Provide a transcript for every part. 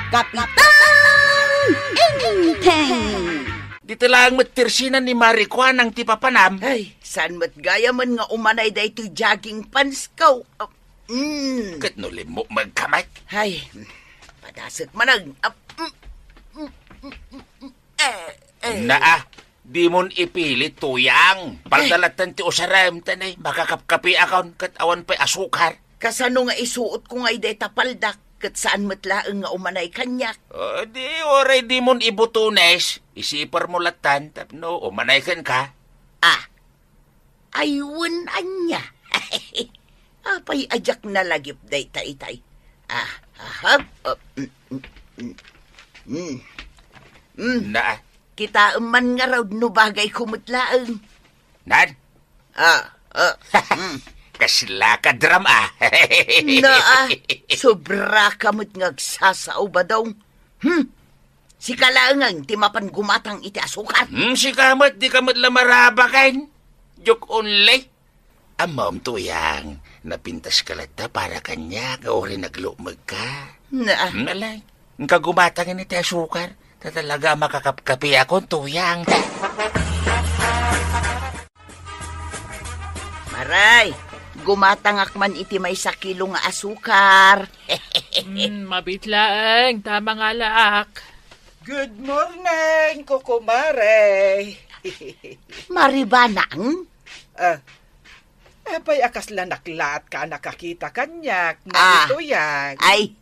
Kapitan Inteng! Dito lang matirsinan ni Marikwan ang tipapanam. Ay, saan mat gaya man nga umanay da ito jogging pants kaw. Kat nulim mo magkamay. Ay, padasag manag. Di mon ipilit tuyang. Paldalatan ti usaram tanay. Makakapkapi akon kat awan pa'y asukar. Kasano nga isuot ko nga iday tapaldak. Kat saan matlaang nga umanay kanyak. Di oray di mon ibutunes. Isipar mo latan. Tapno, umanay kan ka. Aywan anya. Apay ajak na lagip day tay-tay. Kita man nga raw no bagay kumutlaang. Nan? Kasla ka dram Sobra kamot ngagsasaw ba daw? Si kalaangang timapan gumatang iti asukar. Si kamot di kamot lamarabakan. Joke only. Amam tuyang, napintas ka lata para kanya, rin naglumag ka. Malay, ang kagumatang iti asukar, talaga makakapkapi ako tuyang. Maray, gumatangak man iti may sakilo nga asukar. Mabitlaeng, tama nga laak. Good morning, kukumare. Maribanang? Apay akas lanaklat ka nakakita kanyak na ito yan. Ay,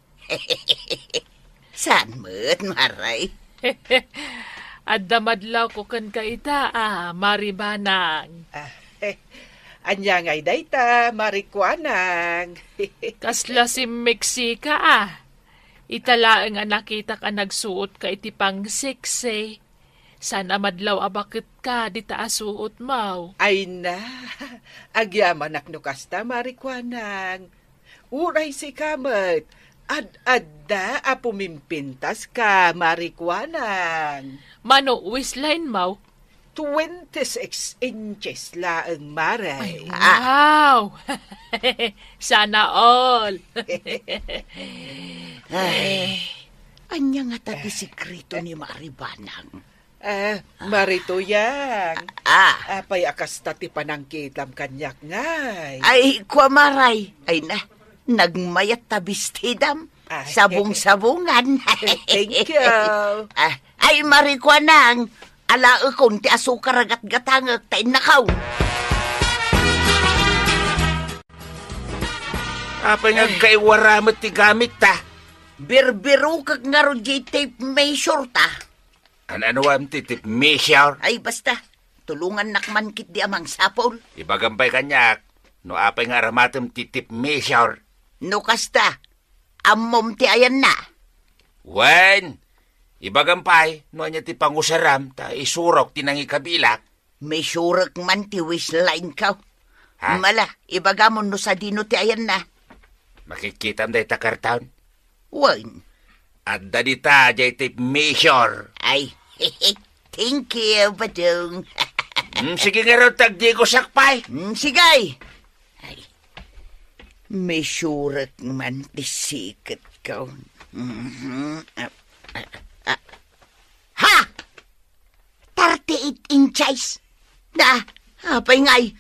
saan mo't, Maray? At damadlaw ko kan kaita, Maribanang. Anya ngay dayta, Marikwanang. Kasla si Meksika, Italaang nga nakita ka nagsuot ka iti pang sikse. Sana madlaw abakit ka di taasuot mau. Ay na, agyaman akno kasta, Marikwanang. Uray si kamat, ad-adda apumimpintas ka, Marikwanang. Mano, wisline mau? 26 inches laang, Maray. Ay, wow! Sana all. Ay, anya nga tati sikrito ni Maribanang. Marituyang. Apay akas tati panangkitam kanyak ngay. Ay, kwa Maray. Ay na, nagmayat tabistidam. Sabong-sabungan. Thank you. Ay, Marikwanang. Ala kung ti asukar agat-gatangag tayo nakaw. Apa nga kay waramat ti gamit ta? Birbiro kag nga ro tape measure ta. Ano am ti tape measure? Ay basta, tulungan nakman kit di amang sapol. Ibagampay kanyak, no apay nga ramatem ti tape measure. No kasta, amom ti ayan na. Wen! Ibagampay, no anya ti pangusaram, ta isurok tinangi kabilak. May surok man ti wisline ka. Mala, ibagamon no sa dino ti ayan na. Makikitam day ta kartaon? Wan. At dadita jay ti measure. Ay, thank you, Badong. Sige nga raw tagdi ko sakpay. Sigay. Ay, may surok man ti sikat ka. Ha! 38 inches! Apay ngay!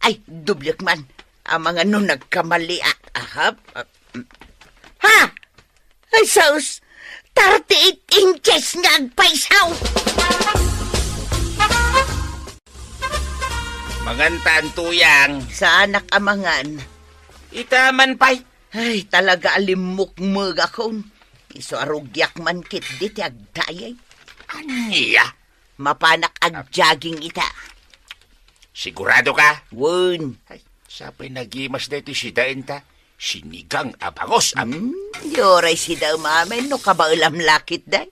Ay, dublyak man. Ang mga nun nagkamali. Ha? Ay, saus! 38 inches nga agpaisaw! Mangantaan tuyang. Sa anak amangan. Itaman pay. Ay, talaga alimukmug ako. Iso arugyak man kit di ti agdayay. Aniya? Mapanak ag-jogging ita. Sigurado ka? Wun. Ay, sapay nagimas na ito si dain ta. Sinigang abangos. Yoray si daw mamin no kabaulam lakit day.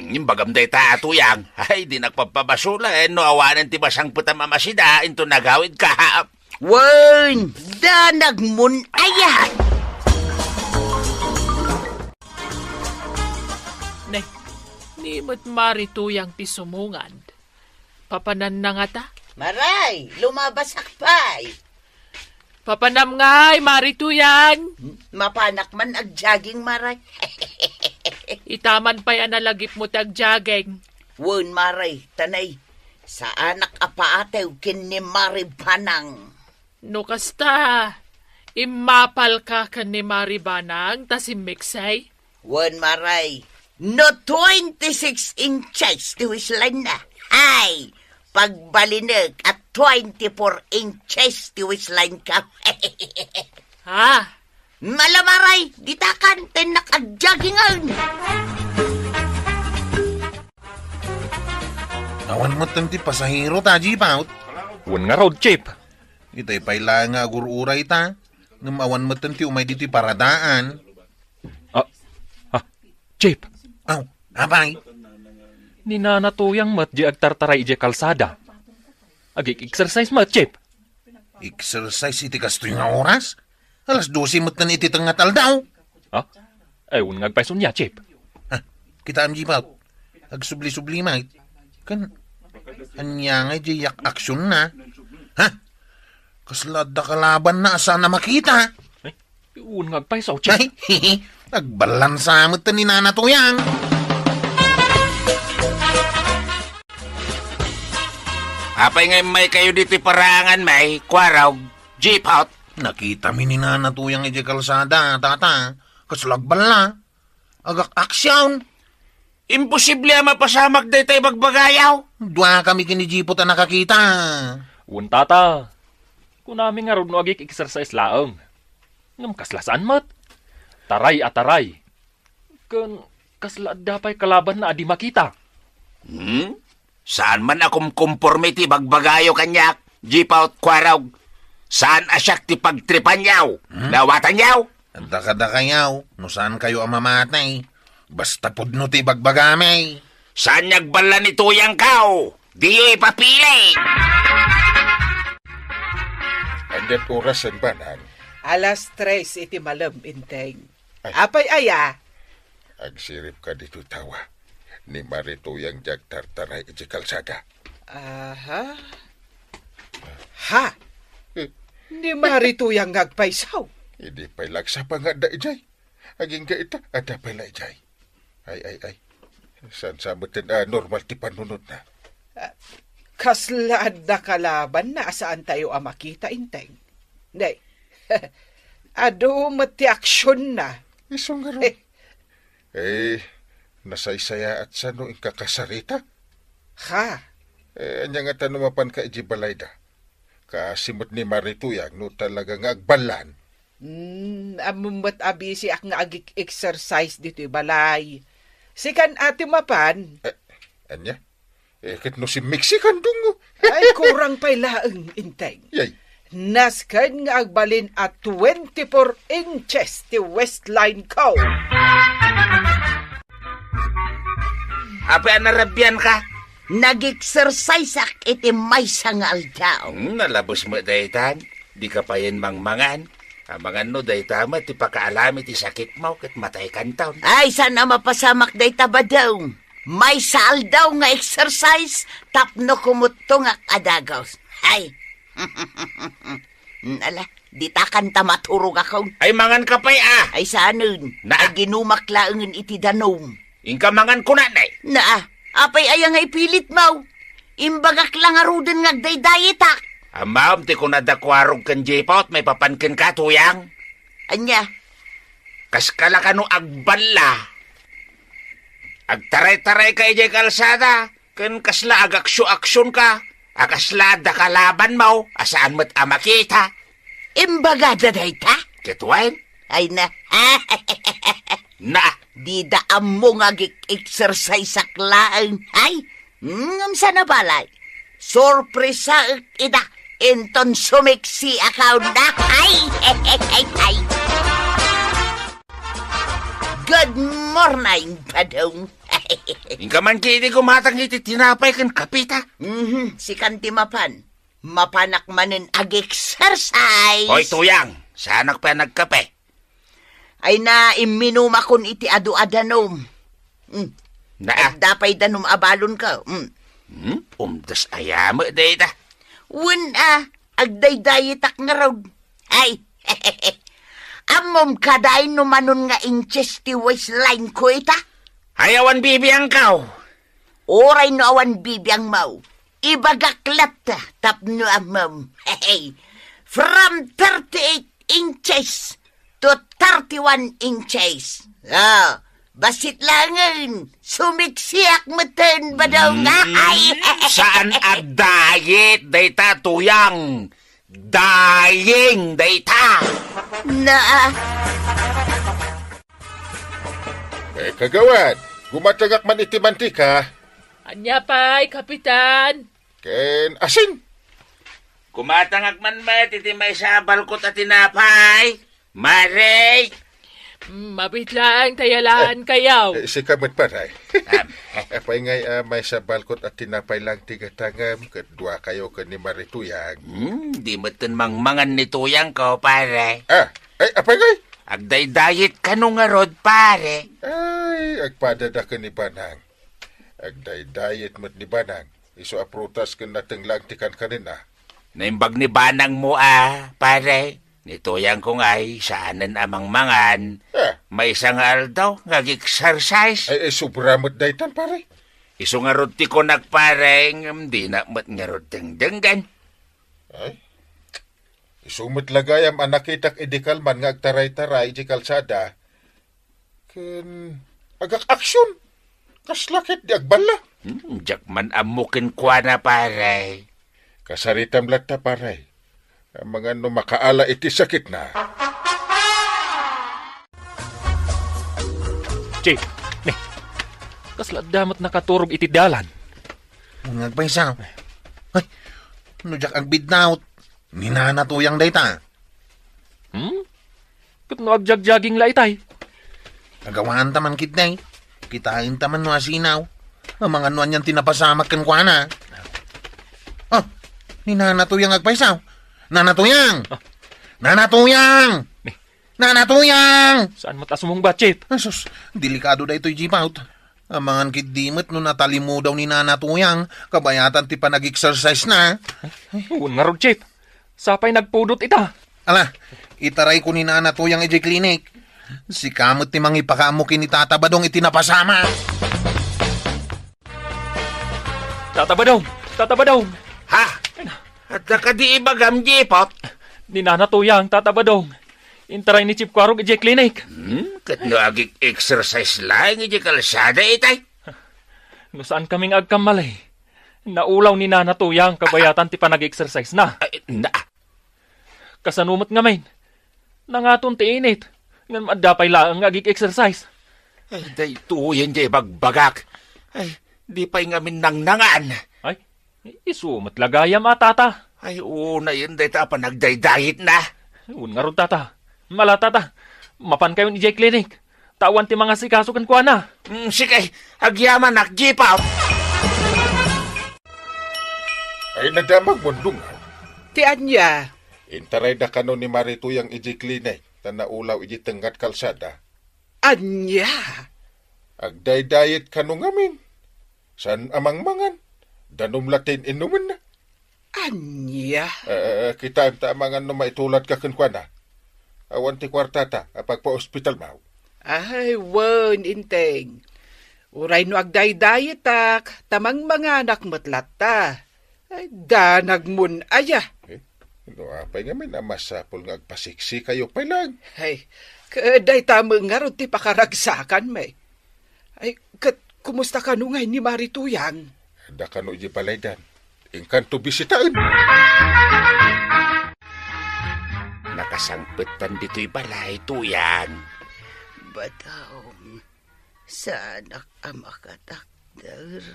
Yung bagam day ta atuyang. Ay, di nagpapabasula no awanan ti basang puta mamasida. Into nagawid ka. Wun! Danagmun ayan! Ni mo't marituyang ti sumungan. Papanan na nga ta? Maray, lumabas akpay. Papanam ngay, Marituyang. Mapanak man ag jogging, Maray. Itaman pa'y analagip mo tag jogging. Wen, Maray, tanay. Sa anak apaatew kin ni Maribanang. No kasta, imapal ka ni Maribanang ta si Miksay. Wen, Maray. No 26 inches to his line na. Ay, pagbalinag at 24 inches to his line ka. Ha? Malamaray, ditakan, tenak at joggingan. Awan mo tanti pasahero ta, Jipaut. Wan nga road chip. Itay paila nga agur-uray ta. Ngam awan mo tanti umay dito'y paradaan. Chip, Aw, abay. ninanatuyang mat di agtartaray ije kalsada. Agik-exercise mat, Chip. Exercise iti kastoy nga oras. Alas 12 mat na iti tangatal daw. Ewan ngagpaisun niya, Chip. Kita am Jipaut. Agsubli-subli mait. Kan, anya nga yak aksyon na. Ha? Kaslada kalaban na sana makita. Ewan ngagpaisaw, Chip. Ay, nagbalansa mo ito ni nanatuyang. Apay ngay may kayo dito parangan may kwaraw, jeep out. Nakita mi ni nanatuyang iti kalsada, tata. Kaslagbal na. Agak aksyon. Imposible mapasamak day tayo magbagayaw. Dua kami kinijipot na nakakita. Ewan tata. Kung namin nga no agik-exercise laang. Ngam kaslasaan mat. Taray at taray. Kan kaslada pa'y kalaban na adi makita. Saan man akong conformity magbagayo kanyak, jeep out kwaraw. Saan asyak ti pagtripan yaw? Nawatan yaw? Daka-daka yaw, no saan kayo amamatay? Basta pudno ti bagbagamay. Saan nagbala ni tuyang kao? Di ipapili! Andat oras ang banan. Alas 3 iti malam, inteng. Ay. Apay aya? Agsirip ka dito tawa. Ni Marituyang jagtartaray iti kalsada. Aha. Ha? Ni Marituyang ngagpaisaw. Hindi pa'y lagsa pa nga da ijay. Aging ka ita, ada pa'y la ijay. Ay. Saan sa mutin normal ti panunod na? Kaslaad na kalaban na asaan tayo makita, inteng. Nay, ado mati aksyon na. Isong nga nasaysaya at sano ang kakasarita? Ha? Anya nga tanumapan ka iji balayda. Kasimot ni Marituyang no talaga nga agbalan. Amumat abisi ak nga ag-exercise dito balay. Sikan ati mapan. Anya? Ket no si Mexican dungo. Ay kurang pa'y laeng, inteng. Yay. Naskan nga agbalin at 24 inches ti Westline ko. Apay anarabyan ka? Nag-exercise ak iti may sangal daw. Nalabos mo daytan. Di ka pa yan mangmangan. Ang mga no daytama ti pakaalami ti sakit mo kat matay kan taon. Ay, sana mapasamak day taba daw. May sal daw nga exercise, tapno kumutong ak adagaws. Ay, ala, ditakan ta maturog ako. Ay mangan ka pa'y Ay, saanun, ay ginumaklaangan iti danom. Ingka mangan ko nanay. Apay ayang ay pilit mo. Imbagak lang aruden nga daydayitak. Amam, ti ko nadakwarog kan jepaut, may papankin ka, tuyang. Anya? Kaskala ka no agbala. Agtaray-taray ka ijay kalsada. Kan kasla agaksyo-aksyon ka. Akasla da kalaban mo. Asaan mo't amakita. Imbagada day ta? Kituwain? Ay na. Na. Di daam mo nga exercise saklaan. Ay, sana balay. Sorpresa ida. Inton sumiksi akaw na. Ay. Good morning, padong. Ingka man kiti kumatang iti tinapay kan kapita. Si Kantimapan. Mapanak manin ag-exercise. Hoy, tuyang. Sanak pa nagkape. Ay na iminuma kon iti adu-adanom. Dapay danom abalon ka. Umdas ayama data. Wen agdaydayitak nga raw. Ay, amom kaday numanon nga inches ti waistline ko ita. Ayawan bibiyang kaw. Oray no awan bibiyang mau. Ibagaklat ta tapno amom. Hey, from 38 inches to 31 inches. Basit langan. Sumiksiyak meten ba daw nga? Saan at diet, data tuyang? Dying, data. Kagawad, gumatagak man iti mantika. Anya pa'y, Kapitan. Ken asin. Kumatangag man iti may sabal ko at tinapay. Maray! Mabitlaan tayalaan kayaw. Si kamot paray. Apay ngay may sabalkot at tinapay lang tigatangam. Kadwa kayo ka ni Marituyang. Di matan mangmangan ni tuyang ko, pare. Ay, apay ngay? Agday-dayit ka nung arod, pare. Ay, agpadada ka ni Banang. Agday-dayit mo't ni Banang. Iso aprutas ka natang lang tikan ka rin Naimbag ni Banang mo, pare. Nituyang ko nga'y saanan amang mangan. May isang aldaw, ngag-exercise. Ay, sobramot daytan, pare. Iso nga rod ti ko nagpareng, di na mat nga rod denggan. Ay, isumot lagayam anak itak idikal man nga agtaray-taray di kalsada. Ken, agak aksyon. Kaslakit di agbala. Diyak man amukin kwa na, pare. Kasaritam latta, pare. Ang mga makaala iti sakit na. Che, ne. Kasla damat nakaturog iti dalan. Mga paisaw. Ay, jak ang bidnaut. Ninanatuyang dayta. Kat no agjag-jaging la itay. Agawaan taman kitnay. Kitain taman no asinaw. Ang mga nuan yan tinapasamak kan kwa na. Oh, ninanatuyang agpaisaw. Nanatuyang! Nanatuyang! Nanatuyang! Saan mo tasumong batchit? Asus, delikado da ito'y jipaut. Ang mga kidimot no natalimu daw ni Nanatuyang, kabayatan ti pa nag-exercise na. Uwan nga rod, chit. Sapay nagpudot ita. Ala, itaray ko ni Nanatuyang iti klinik. Si kamot ti mangipakamukin ni Tata Badong itinapasama. Tata Badong! Ha? At nakadi ibagam, jipot. Ninanatuyang, Tata Badong. Intaray ni Chip Kwarog iti klinik. Kat no ag-exercise lang, iti kalsada itay. No saan kaming agkamalay? Naulaw ni Nanatuyang kabayatan ti pa nag-exercise na. Kasanumot nga main. Nangaton ti init. Ngan madapay lang ang ag-exercise. Ay, day tuyan di bagbagak. Ay, di pa'y ngamin nangnangan. Ay, isumat lagayam tata. Ay, una yun, day ta pa nagdaydayit na. Un nga ron, tata. Mala, tata. Mapan kayo ni J Clinic. Tawan ti mga sikasukan ko na. Sige, agyaman nakjipaw. Ay, nadamag mundong. Ti anya. Intaray da kano ni Marituyang iji klinik. Tanaulaw iji tenggat kalsada. Anya. Agday-dayet kano ngamin. San amang mangan. Danom latin inuman na. Anya. Kita imta mangan no maitulat ka kenkwana. Awan ti kwartata apag pa ospital mau. Ay, wan, inteng. Uray no agday-dayet tamang mga anak matlata. Ay, danagmun aya. No, apay nga min amasapol nga agpasiksi kayo pay lang. Ay, kaday tamang nga ron ti pakaragsakan may. Ay, kumusta ka nungay ni Marituyang? Da kano iji palaydan. Engkanto bisitaan. Nakasangpitan dito'y balay, tuyang. Badaw, sanak amakatakder.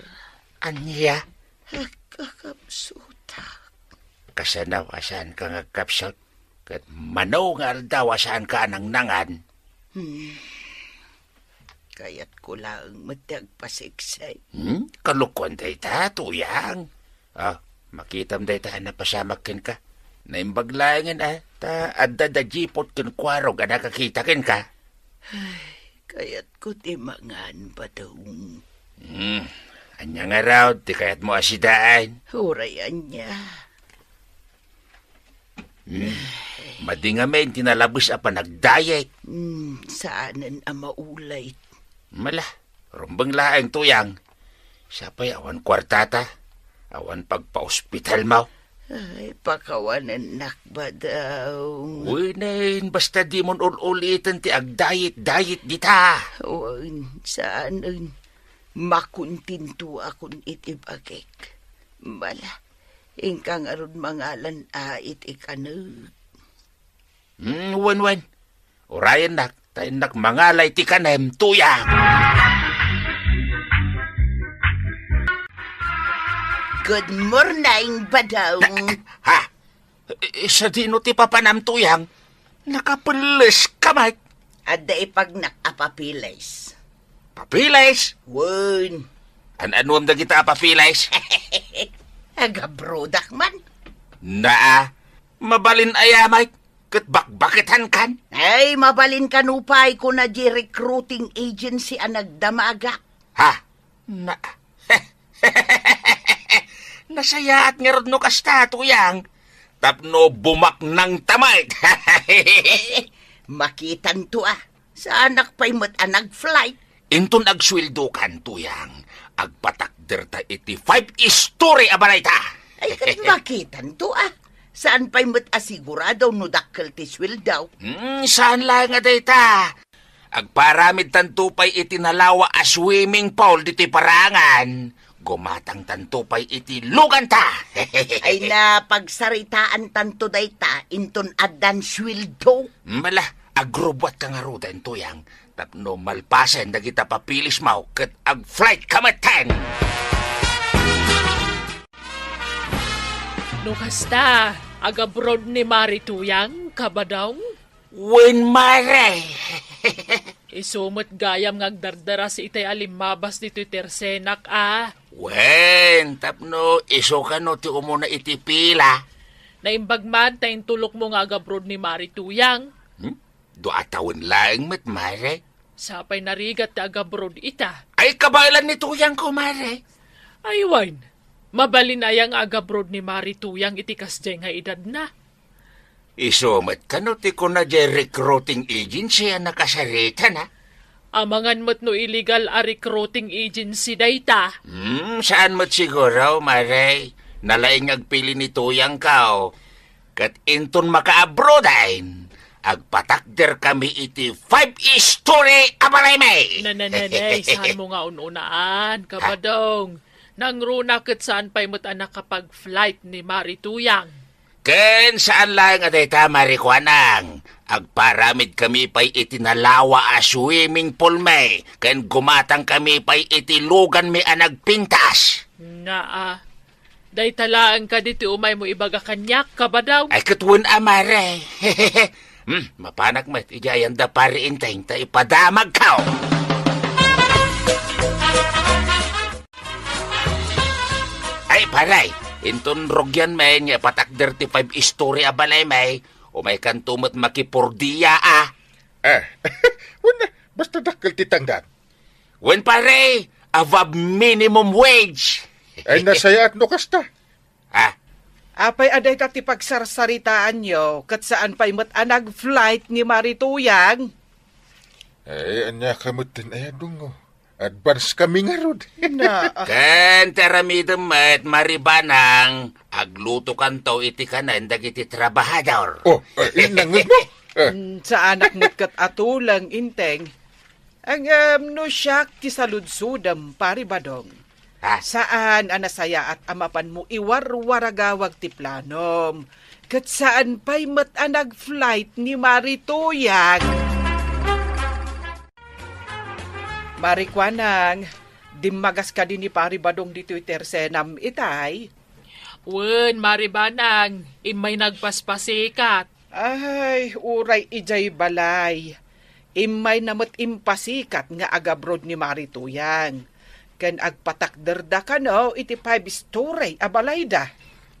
Anya? Kakapsutak. Kasanawasan ka nga kapsat. Kat manaw nga ardawasan ka anang nangan. Kaya't ko lang matagpasiksay. Kalukon day ta, tuyang. Makitam day ta na pasamakin ka. Naimbaglayan ta adda da jipot kin kwarog na kakitakin ka. Ay, kaya't ko timangan ba daw? Anya nga raw, di kaya't mo asidaan. Hurayan niya. Ay, Madingamen tinalabos apa nag-diet. Saanan ang maulay. Mala, rumbang laeng tuyang. Siya pa'y awan kwartata. Awan pagpa-ospital mo. Ay, pakawanan nakba daw. Uy, nain, basta di mon ulitin ti ag-diet dita. Saanan makuntinto akong itibagik. Mala, ingkang aron mangalan ait ikanu. Wen. Urayan nak, tayo nak mangalay ti kanem tuyang. Good morning, Badong. Ha? Sa dino ti papanam tuyang, nakapulis kamay. Ada ipag nakapapilays. Papilays? Wen. Anuam da kita papilays? Agabrodak man. Naa, mabalin ayamay, kat bakbakitan kan? Ay, mabalin kanupay ko na di recruiting agency ang nagdamaga. Ha? Nasaya at nga no kasta, tuyang. Tapno bumak ng tamay. Makitan to sa anak pa'y nag-flight. Inton agswildo kan, tuyang. Agpatakder ta iti 5 story abalay ta. Ay, kat makitan to saan pa'y asigurado no dakkel ti swildaw. Saan lang nga data? Agparamid tantupay iti nalawa a swimming pool diti parangan. Gumatang tantupay iti lugan ta. Ay na pagsaritaan tanto dayta inton addan swildo. Mala, agrobot ka nga rudan tuyang. Tapno malpasen da kita papilis mau ket ag-flight kamatan. No kasta, agabroad ni Mari Tuyang, kabadaw? Wen mare. Isumot gayam ngagdardara si itay alimabas dito tersenak Wen, tapno iso ka no ti umuna iti pila. Naimbagman tayong tulok mo nga agabroad ni Mari Tuyang. Doa taon lang met mare. Sapay narigat ti agabroad ita. Ay kabailan ni tuyang ko mare. Ay wine, mabalinayang agabroad ni Mari Tuyang iti kasjay nga edad na. Isumat ka no ti ko na di recruiting agency ang nakasarita na. Amangan mo't no illegal a recruiting agency dayta. Saan mo't siguro, mare? Nalaing agpili ni tuyang kao. Kat inton maka-abroadain. Agpatakder kami iti 5 story abalay may. Nananay, saan mo nga ununaan, kabadong? Nang runa kat saan pa'y mo't anak kapag flight ni Mari Tuyang. Ken saan lang at ita marikwanang. Agparamid kami pa'y iti nalawa a swimming pool may. Ken gumatang kami pa'y iti lugan may anagpintas. Day talaan ka dito umay mo ibaga kanyak, kabadaw. Ay katun amare. Mapanak met, ijayan da pari inteng, ta ipadamag kao. Ay, paray, inton rogyan may, nga patak 35 story abalay may, umay kan tumot makipurdiya Wala, basta dakkel titangdan. Wen pare, above minimum wage. Ay nasaya at no kasta. Apay aday ti pagsarsaritaan nyo, kat saan pa'y mat-anag flight ni Mari Tuyang? Ay, anya kamutin ay adungo. Advance kami nga rod. Ken teramidem met maribanang, agluto kanto iti kanan dagiti trabahador. Inangod mo? Sa anak mo't kat atulang inteng, ang no siyak ti saludsudam pari badong. Saan anasaya at amapan mo iwarwaragawag ti planom? Kat saan pa'y mat-anag flight ni Mari Tuyang? Marikwanang, dimagas ka din ni Pari Badong dito tersenam itay. Wen, Mari Banang, imay nagpaspasikat. Ay, uray ijay balay. Imay namot impasikat nga agabrod ni Mari Tuyang. Ken agpatakderda ka no, iti 5 story abalay da.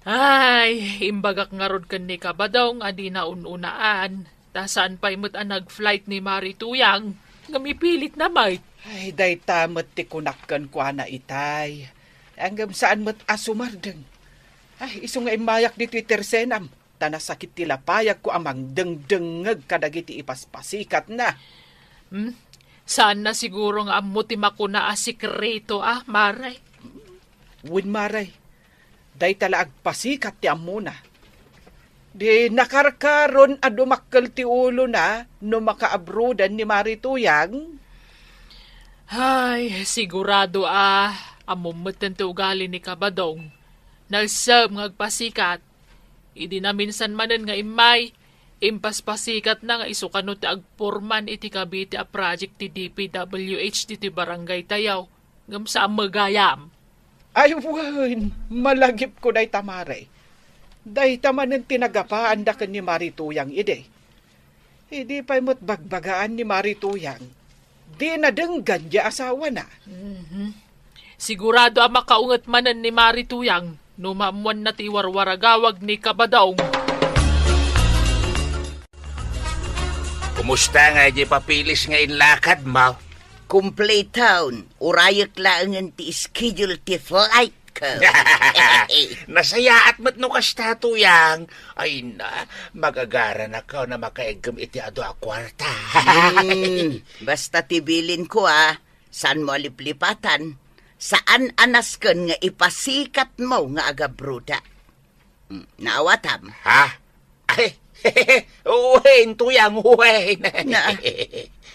Ay, imbagak nga rod kan ni kabadong adi na ununaan. Tasaan pa'y mo't nag-flight ni Mari Tuyang. Ngamipilit na may. Ay, day tamot ti kunakkan kwa na itay. Anggam saan mo't asumardeng. Ay, iso nga imayak di Twitter senam. Tanasakit tila payag ko amang dengdengeg kadagiti ipaspasikat na. Saan na siguro nga amutima ko na asikreto Maray? Win Maray, day tala agpasikat ti amuna. Di nakarkaron a dumakkel ti ulo na no makaabrodan ni Marituyang. Ay, sigurado amumutan ti ugali ni Kabadong. Nagsab ngagpasikat. Idi na minsan manen nga imay, impaspasikat na nga isukano ti agporman iti kabiti a project ti DPWH ti barangay Tayaw. Ngam sa magayam. Ay, wan, malagip ko day Tamaray. Day tamanen tinagapaan da ni Marituyang ide. Hindi pa mo't bagbagaan ni Marituyang. Di na denggan di asawa na. Sigurado makaungat manen ni Marituyang no maamuan na ti warwaragawag ni Kabadaong. Kumusta nga di papilis nga inlakad mo? Complete town. Urayak laangan ti schedule ti flight ko. Nasaya at matno ka statuyang. Ay na, magagara na ka na makaigam iti ado a kwarta. Basta tibilin ko saan mo aliplipatan? Saan anasken nga ipasikat mo nga agabruda? Naawatam? Ha? Ay, uwen, tuyang uwen. Na,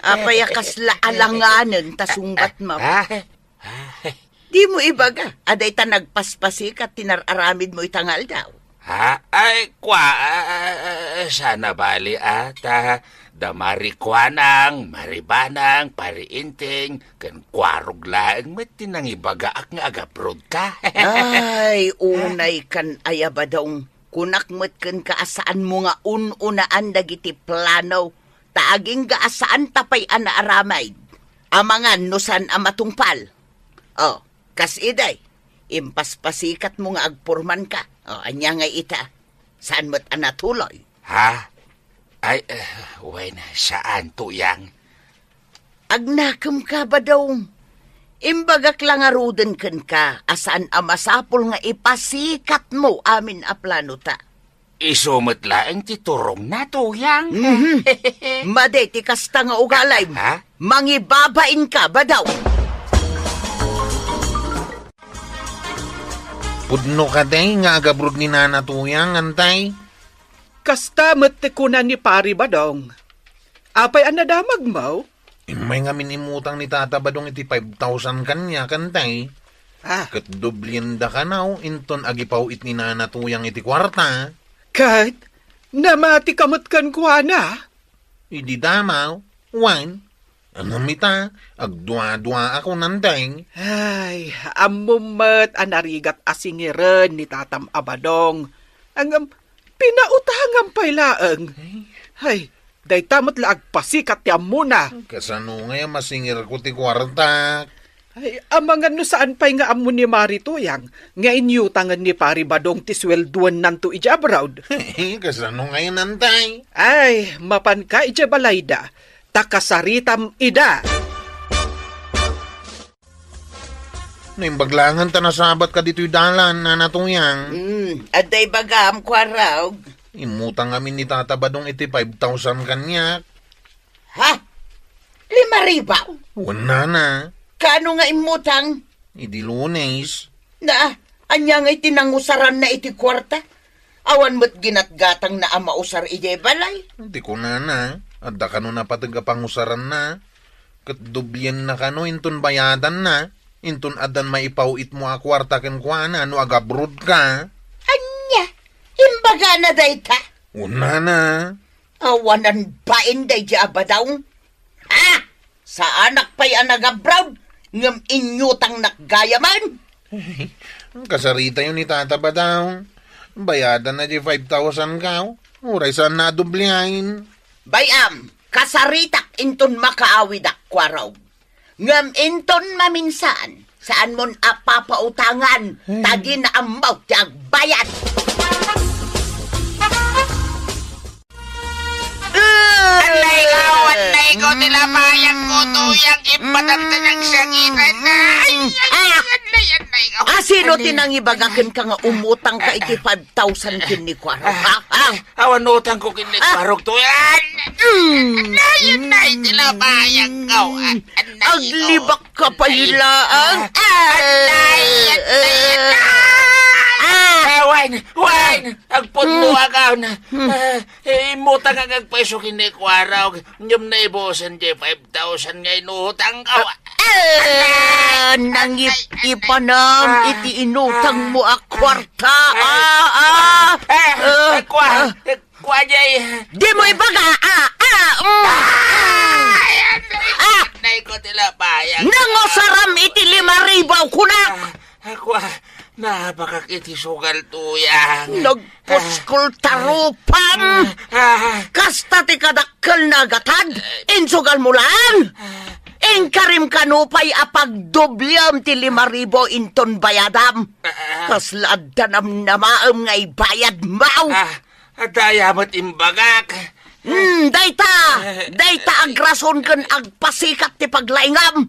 apaya kasla alanganan tasungbat mo. Di mo ibaga, aday ta nagpaspasikat tinararamid mo itangal daw. Ha? Ay, sana bali ata. Da marikwanang, maribanang, pariinting, kan kwarog laang matinang ibagaak nga agaprod ka. Ay, unay kan ayabadong. Kunakmet kan kaasaan mo nga ununaan dagiti plano. Taaging gaasaan tapay anaaramay. Amangan nusan amatungpal. Kas iday, impaspasikat mo nga agpurman ka. Anya nga ita. Saan mo't anatuloy? Ha? Ay, wen, saan tuyang? Agnakam ka ba daw? Imbagak lang aruden kan ka, asaan amasapol nga ipasikat mo amin a plano ta. Isumot laang titurong na tuyang. Made, ti kasta nga ugalay mo. Ha? Mangibabain ka ba daw? Pudno ka day nga agabrod ni Nanatuyang, antay. Kasta mati ko na ni Pari Badong. Apay anadamag mo? May nga minimutang ni Tata Badong iti 5,000 kanya, kantay. Kat dublienda ka now, inton agipaw it ni Nanatuyang iti kwarta. Kat, namati kamot kan kuha na? Idi damaw, wine. Anamita, agdua-dua ako nantay. Ay, amumat anarigat asingiren ni Tatam Abadong. Ang pinautangan pailaang. Ay, day tamot laag pasikat yam muna. Kasano nga masingir ko ti kwarta. Ay, amangan no saan pa'y nga amun ni Marituyang, nga inyutangan ni Pari Badong ti swelduan nanto ija abroad. Kasano nga nantay. Ay, mapan ka ija balayda, takasaritam ida. Naimbaglangan ta nasabat ka dito'y dalan, Nanatuyang. Aday bagam kwaraw. Imutang kami ni Tata Badong iti 5,000 kanya. Ha? 5,000? Wala na. Kano nga imutang? Idi Lunes. Na, anya nga itinangusaran na iti kwarta? Awan mo't ginatgatang na amausar ije balay? Hindi ko na. Adda kano na patagapangusaran na. Kat dubyen na kano, inton bayadan na. Inton adan maipawit mo a kwarta ken kuana, no agabrod ka. Anya, imbaga na day ta? Una na. Awanan bain day di abadaw? Ha? Sa anak pa'y anagabrod? Ngam inyutang nakgayaman? Kasarita yun ni Tata Badong. Bayadan na di 5,000 ka. Uray saan na dublihain. Bayam, kasaritak inton makaawidak kwaraw. Ngam inton maminsan, saan mon apapautangan, tagi na ambaw tiyag bayad. Anay ko nila mayang ko tuyang ipatantan ng sangitan na. Anay ko. Asino tinangibagakin ka nga umutang ka iti 5,000 kini kwarog, ha? Awan utang ko kini kwarog to yan. Nay, tilabayang ka. Aglibak ka pa hilaan. Wine! Agpot mo agaw na. Imutang ang agpeso kini kwarog. Nyum na ibosan di 5,000 nga inutang ka. Nangipanam iti inutang mo a kwarta. Kwa jay. Di mo ibaga. Nay ko tilabayang. Nangosaram iti 5,000 kunak. Ako, napakakiti sugal tuyang. Nagpuskol tarupam. Kasta ti kadakkel na gatad. Insugal mo lang. Engkarim kanupay apagdobliam ti 5,000 inton bayadam. Kaslad danam namaam ngay bayad mau. Dayamat imbagak. Dayta agrason ken agpasikat ti paglaingam.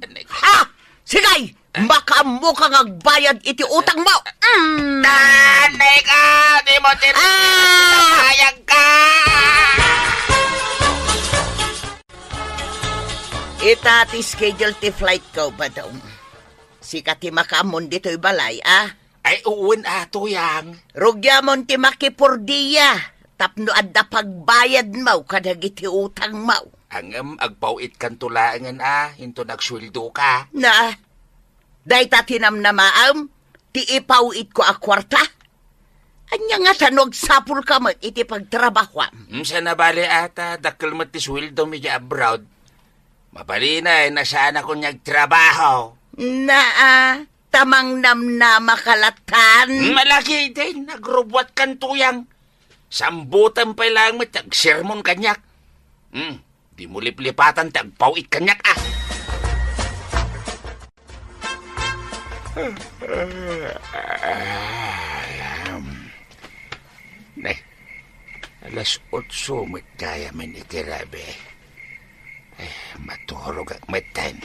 Sigay! Baka mo kang agbayad iti utang mo. Nanay ka! Di mo tinayag ka! Ita ti schedule ti flight ko ba daw? Sika ti makamon dito'y balay, Ay, uwan ato yang. Rugyamon ti makipurdiya. Tapno adda pagbayad mo kadag iti utang mo. Ang agpauit kan tulangan hinto nagsweldo ka. Dahita tinamnamaam, ti ipauit ko a kwarta. Anya nga tanog sapul ka mo iti pagtrabahwam. Sa nabali ata, dakil mo ti sweldo mi abroad. Mabali na, nasaan ako nagtrabaho. Tamang namnama kalatan. Malaki din, nagrubwat kan tuyang. Sambutan pa lang mo, tag-sermon kanyak. Di mo liplipatan, tagpauit kanyak Nay, alas 8 magkaya man itirabe. Maturog at matan.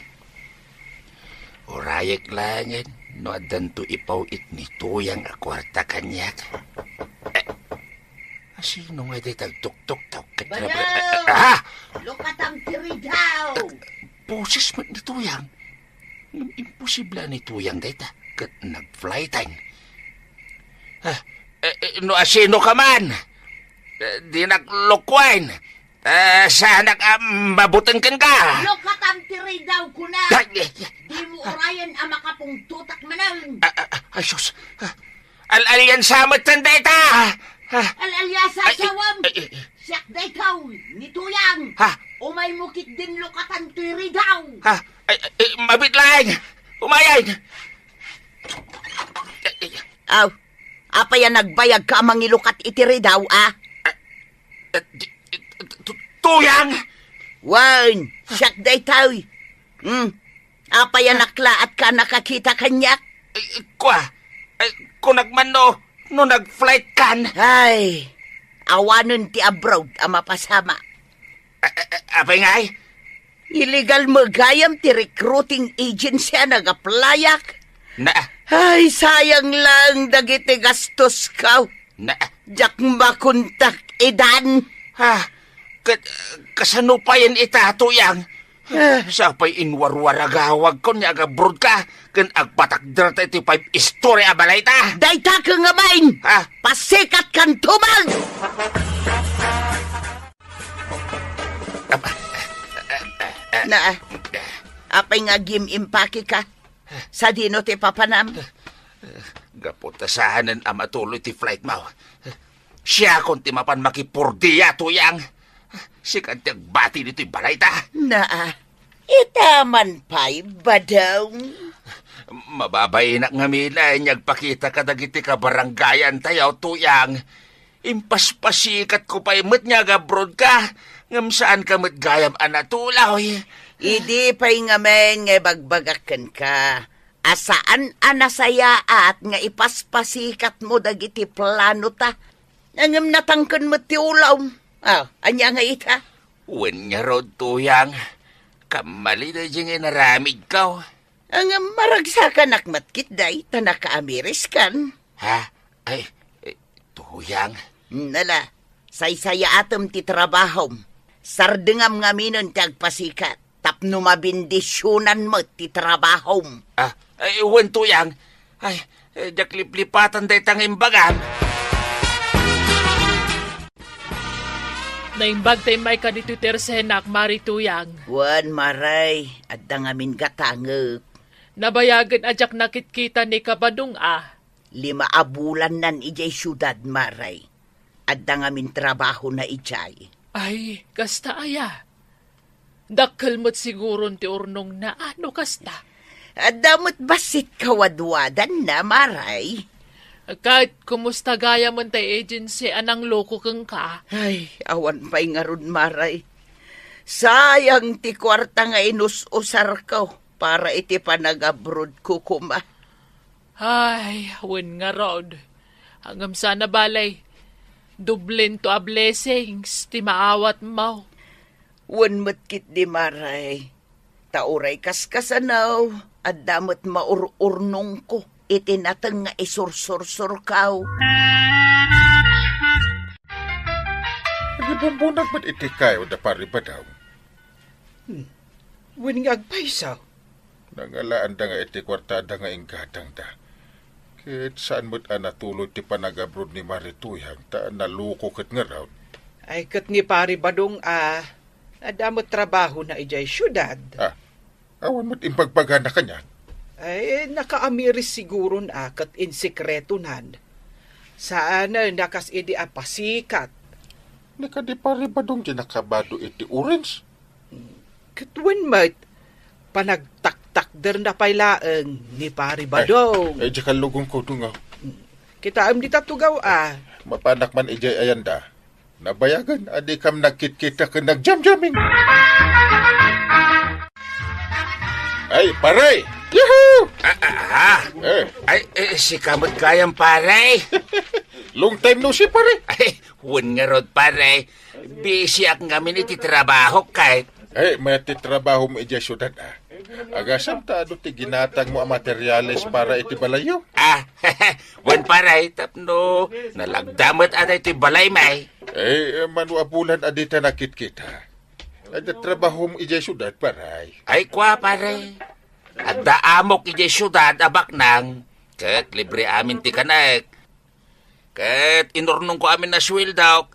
Urayak langin, no adan to ipauit ni tuyang akwarta kanyak. Sino nga di tagtuktok tao katrabe? Lukatang tiridaw! Boses mo ni tuyang. Imposible ni tuyang data kat nag-fly time. No asino ka man? Di naglukwain. Sana mabutan kan ka. Lukatang tiridaw ko na. Di mo urayan ang makapungtutak manan. Ay, sus. Al-alyan samat kan data. Al-alyasa sawam. Siyak da ikaw, ni tuyang. Umay mukit din lukatan tiridaw. Mabit lang. Umayay. Apa yan nagbayag ka amang ilukat itiridaw, Tuyang! Wan, siyak da ikaw. Apa yan naklaat ka nakakita kanyak? Kung nagmano, no nag-flight kan. Ay, awanon ti abroad ang mapasama. Apay ngay? Illegal magayam ti recruiting agency nag-applyak. Ay, sayang lang dagiti gastos ka. Jak makuntak edan. Kasano pa yan itatuyang? Sapay inwarwaragawag ko niya agabroad ka. Kan agpatakdra ta iti 5 istorya balay ta. Dayta ka nga main. Pasikat kan tumal. Apay nga gim-impaki ka. Sa dino ti papanam. Gaputasahanan ang matuloy ti flight mo. Siya kung ti mapan makipurdiya tuyang. Sikat ti agbati dito'y balay ta. Itaman pa'y badaw. Mababay na nga mila, nyagpakita ka dagiti ka baranggayan tayo tuyang. Impaspasikat ko pa'y mat nga gabrod ka. Ngam saan ka mat gayam anatulaw. Idi pa'y nga men nga bagbagakan ka. Asaan anasaya at nga ipaspasikat mo dagiti plano ta. Ngam natangkan mo ti ulaw. Anya nga ita? Wen nga rod tuyang. Kamali na diyang inaramid ka. Ang maragsakan akmatkit day, tanaka-amiris kan. Ha? Ay, tuyang. Nala, saysaya atom ti trabahom. Sardengam nga minon ti agpasikat. Tapno mabindisyonan mo ti trabahom. Ay, uwan tuyang. Ay, jak liplipatan day tang imbagan. Naimbag tayo may kadito tersenak, marituyang. Wan maray, at dangamin gatangep. Nabayagan ajak nakit-kita ni Kabadong 5 abulan nan ijay syudad maray. At dangamin trabaho na ijay. Ay, kasta aya. Dakkel mo't siguro ti urnong na ano kasta. At damot basit kawadwadan na maray. Kahit kumusta gaya man tayo agency anang loko kang ka. Ay, awan pa'y nga ron maray. Sayang ti kwarta nga inus-usar ko para iti panag-abroad ko kuma. Ay, wen nga rod. Hanggang sana balay. Dublin to a blessings, ti maawat mo. Wen matkit di maray. Tauray kaskasanaw, at damot maur-urnong ko. Itinatang nga isur-sur-sur kaw. Nagibambunan ba't iti kayo da pari ba daw? Wen nga agpaisaw. Nangalaan da nga iti kwartada nga inggatang da. Kit saan mo't natuloy ti panag-abroad ni Marituyang ta naluko kat nga raw. Ay kat ni pari Badong adamot trabaho na ijay syudad. Awan mo't impagpaga na kanya. Ay, nakaamiris siguro na kat insikreto nan. Saan nakas idi apasikat. Nakadi pari ba dong di nakabado iti orange? Katwen mat, panagtaktak-der na pailaang ni pari Badong. Ay, di kalugong ko dungaw. Kita am di tatugaw Mapanak man ijay ayanda. Nabayagan, adi kam nagkit-kita ka nagjam-jamming. Ay, paray! Yahoo! Ay, si kamot kayang pare. Long time no si pare. Ay, huwag nga rod pare. Busy ak ngamin iti trabaho kahit. Ay, may titrabaho mo ijay syudad Agasam ta ano ti ginatang mo ang materyales para iti balayo. Wan pare, tapno nalagdamot at iti balay may. Manuabulan adita nakit-kita. Ada trabaho mo ijay syudad paray. Ay, kwa pare. At daamok ijay syudad abak nang. Kat libre amin ti kanak. Kat inurnong ko amin na sweldaw.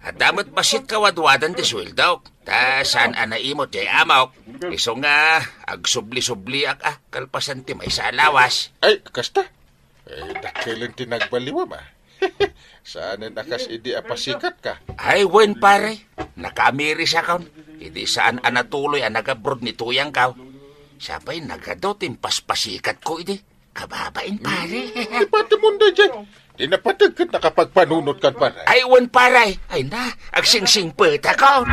At damat basit kawadwadan ti sweldaw. Ta saan anaimot jay amok. Iso nga agsubli-subli ak kalpasan ti may sa alawas. Ay, kasta. Dakilan ti nagbaliwa ma. Saan nakas idi apasikat ka? Ay, wen pare. Nakamiri siya kaon. Hindi saan anatuloy nag-abroad ni tuyang kaw. Siya pa'y nagadotin paspasikat ko idi. Kababain pare. Di pati munda dyan. Di napatagkat nakapagpanunot kan pare. Ay, wen pare. Ay na, agsingsing peta kaon.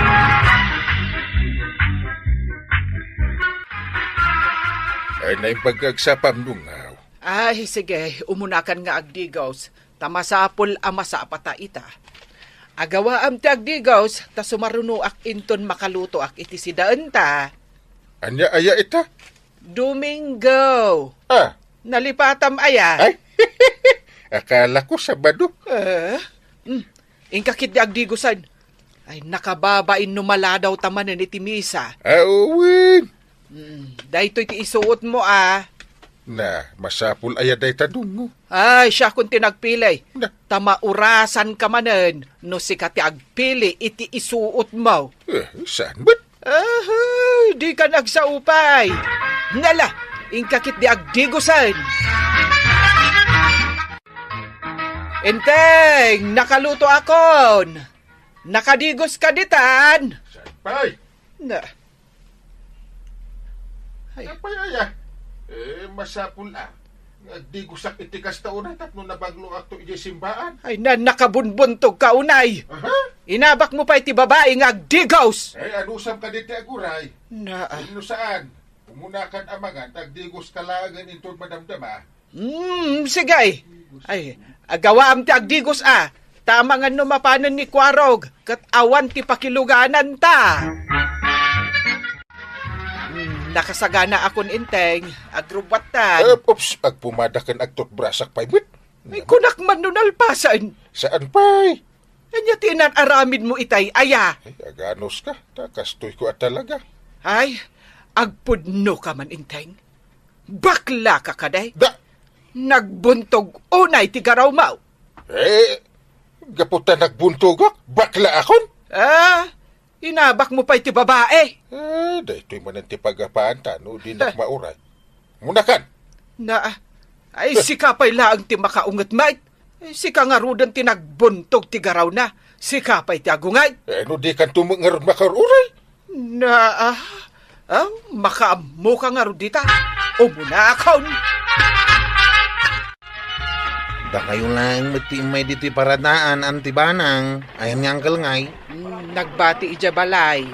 Ay, naimpagsapam nungaw. Ay, sige, umunakan nga agdigaws. Tamasapol amasa pata ita. Agawa am ti agdigaws, ta sumaruno ak inton makaluto ak iti sidaan ta. Anya aya ita? Domingo. Nalipatam aya. Ay, akala ko Sabado. Ingkakit di agdigosan. Ay, nakababain numaladaw tamanan iti misa. Uwin. Dahito iti isuot mo Na, masapul aya day tadungo. Ay, siya kung tinagpilay. Na. Tamaurasan ka manen, no si kati agpili iti isuot mo. Saan ba't? Di ka nagsaupay. Nala, ingkakit di agdigusan. Enteng, nakaluto akon. Nakadigos ka ditan. Saan pa'y? Na. Saan pa'y aya? Masapul Nagdigusak itikas taunay tapno nabaglo akto iti simbaan. Ay, nakabunbuntog ka unay. Inabak mo pa iti babae nga agdigaws. Ay, anusam ka diti aguray. Na. Ino saan? Umunakan amangan, tagdigos kalagan intod madamdama. Sige. Ay, agawa am ti agdigos Tamangan no mapanan ni Kwarog, kat awan ti pakiluganan ta. Nakasagana akon inteng, agrubatan. Oops, agpumadakan agtutbrasak paimit. Ay kunak man nun alpasan. Saan pa'y? Anya tinan aramid mo itay, aya. Ay, aganos ka. Takastoy ko at talaga. Ay, agpudno ka man inteng. Bakla ka kaday. Da! Nagbuntog unay ti garaw mau. Gaputan nagbuntugot. Bakla akon? Inabak mo pa iti babae. Dahito'y mananti pagapaan tano, di nakmauray. Munakan! Ay sikapay laang ti makaungat mait. Sika nga rudan ti nagbuntog ti garaw na. Sikapay ti agungay. No di kan tumungarod makaruray. Makaamu ka nga rudita. Umuna akaw. Da kayo lang may dito'y paradaan antibanang. Ayan nga angkal ngay. Nagbati ija balay.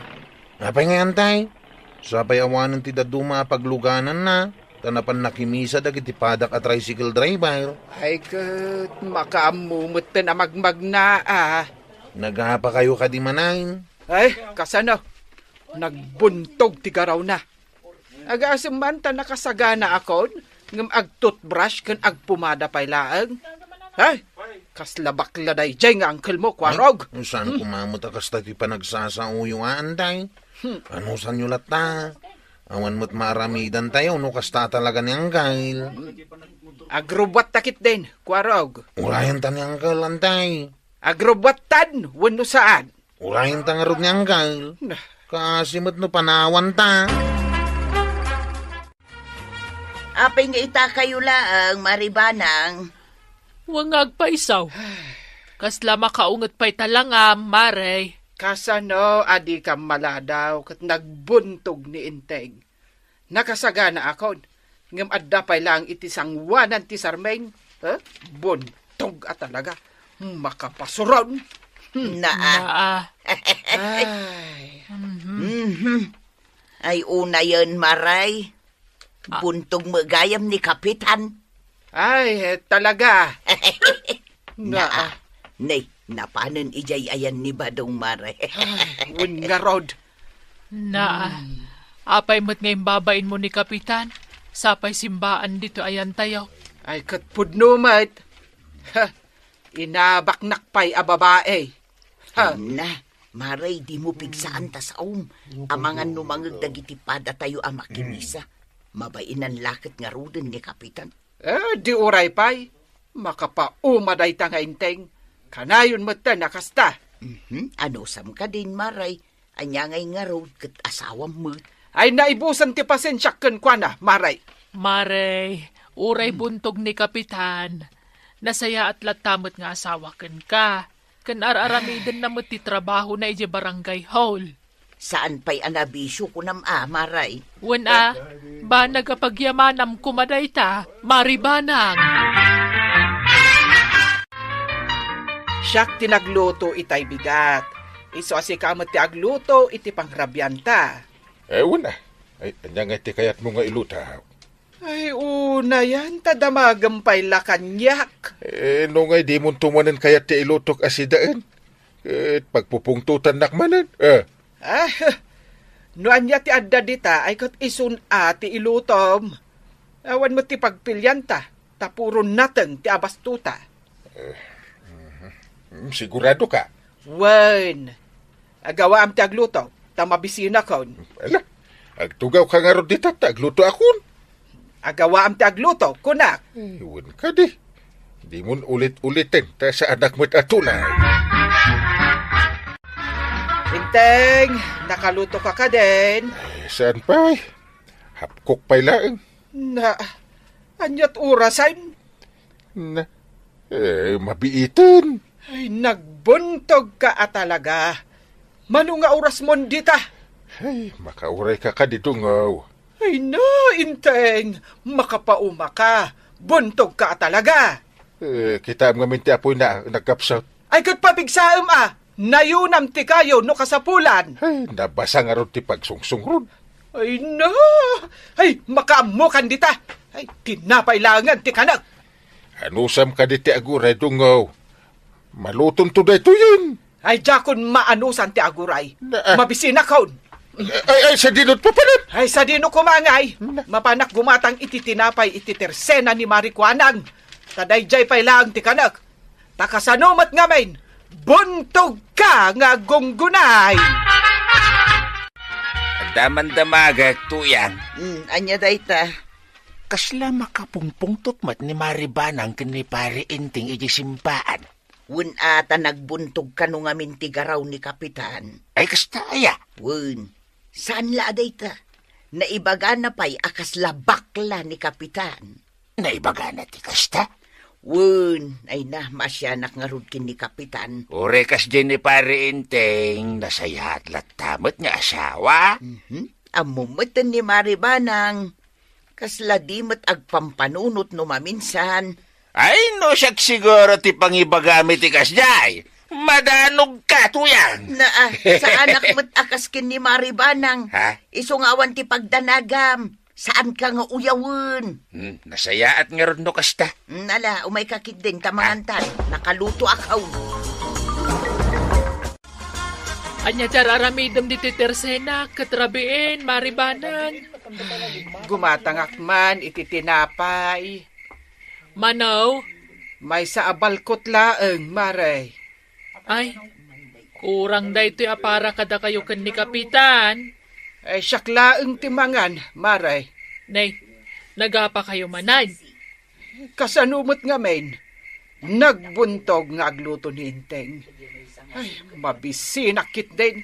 Apay nga antay. Sapay awanan ti daduma pagluganan na. Tanapan nakimisa dagiti padak at tricycle driver. Ay kat, makaamumot na magmagna Nagapa kayo kadimanain. Ay, kasano? Nagbuntog ti garaw na. Agasimman ta nakasagana akon. Ngam ag-toothbrush kan agpumada pay laang. Ay, kaslabak laday jay nga angkel mo, kwarog. Saan kumamot akas tayo panagsasauyo nga anday? Ano saan nyo lata? Awan mo't maramidan tayo, no kasta talaga ni angkel. Agrobwat takit din, kwarog. Urayan ta ni angkel, antay. Agrobwatan, wano saan? Urayan ta nga rin ni angkel. Kasi mo't no panawan ta. Apay nga ita kayo laang, maribanang. Wangag pa isaw. Kasla makaungat pa'y talangam, maray. Kasano, adi ka maladaw, kat nagbuntog ni Inteng. Nakasagana akon. Ngam adda pa'y lang itisang wanan ti sarmeng. Buntog at talaga. Makapasuron. Ay, una yun, maray. Buntog magayam ni Kapitan. Ay, talaga. Nay, napanan ijay ayan ni Badong Mare. Wun nga rod. Apay mo't ngayong babain mo ni Kapitan. Sapay simbaan dito ayan tayo. Ay, katpudno mat. Inabaknak pa'y ababae. Maray, di mo pigsaan ta sa amangan numangag dagitipada tayo ang makimisa. Mabainan lakit nga ruden ni Kapitan. Di uray pa'y. Makapaumaday ta nga Inteng. Kanayon mo ta nakasta. Ano sam ka din, Maray? Anya ngay nga road kat asawam mo. Ay naibusan ti pasensya ken kwa na, Maray. Maray, uray buntog ni Kapitan. Nasaya at latamot nga asawa ken ka. Ken ar-aramiden na mo ti trabaho na ije barangay hall. Saan pa'y anabisyo ko Maray? Ba nagapagyamanam kumaday ta, maribanang. Siyak tinagluto itay bigat. Iso asi kamot ti agluto iti pangrabyanta. Una. Ay, anya nga iti kayat mo nga iluta. Ay, una yan. Tadamagampay lakanyak. No nga di mo tumanan kayat ti ilutok asidaan. Pagpupungtutan nakmanan. Noan niya ti adda dita ay kat isun ti ilutom. Awan mo ti pagpilyanta. Tapuron nateng ti abastuta. Sigurado ka? Wen. Agawa am ti agluto. Tamabisina kon. Ala, agtugaw ka nga ron dita, agluto akon. Agawa am ti agluto, kunak. Iwan ka di. Di mo ulit-ulitin ta sa anak mo't atulay. Inteng, nakaluto ka din. Saan pa? Hapkok pa'y laang. Anyat orasan? Mabiitin. Ay, nagbuntog ka talaga. Mano nga oras mo dita? Ay, makauray ka dito ngaw. Ay Inteng, makapauma ka. Buntog ka talaga. Kita ang ngaminti apoy na nagkapsat. Ay, kat pabigsaam Nayunam ti kayo no kasapulan. Ay, nabasa nga ron ti pagsungsung ron. Ay, Ay, makaamukan dita. Ay, tinapailangan ti kanak. Anusam ka di ti aguray dungaw. Malutong to dito yun. Ay, jakon maanusan ti aguray. Mabisina kaon. Ay, sa dinot pa palit. Ay, sa dino kumangay. Mapanak gumatang iti tinapay iti tersena ni Marikwanang. Tadayjay pay lang ti kanak. Takasanumat ngamin. Buntog ka nga gunggunay. Daman-damaga, tuyang. Anya dayta. Kasla makapungpungtot mat ni Maribanang kini pare inting iji simpaan. Wen ata nagbuntog ka nung amin tigaraw ni Kapitan. Ay, kasta aya. Wen, saan la dayta? Naibaga na pa'y akas labakla ni Kapitan. Naibaga na ti kasta. Wen, ay na, masyanak nga rudkin ni Kapitan. Orekas din ni pare inting nasaya at latamat nga asawa. Amumatan ni Maribanang. Kasla di mat agpampanunot no maminsan. Ay, no siyak siguro ti pangibagamit ti kasjay. Madanog ka, tuyang. Sa anak mo't akas kin ni Maribanang. Ha? Isungawan ti pagdanagam. Saan ka nga uyawin? Nasaya at nga ron no kasta. Nala, umay kakit din tamangantan. Nakaluto akaw. Anya tararamidam di tersena, katrabiin, Maribanang. Gumatangak man iti tinapay. Manaw? May sa abalkot laeng, Maray. Ay, kurang da ito'y apara kada kayo kan ni Kapitan. Ay, siyak laeng timangan, Maray. Nay, nagapa kayo manay. Kasanumot nga men, nagbuntog nga agluto ni Inteng. Ay, mabisinakit din.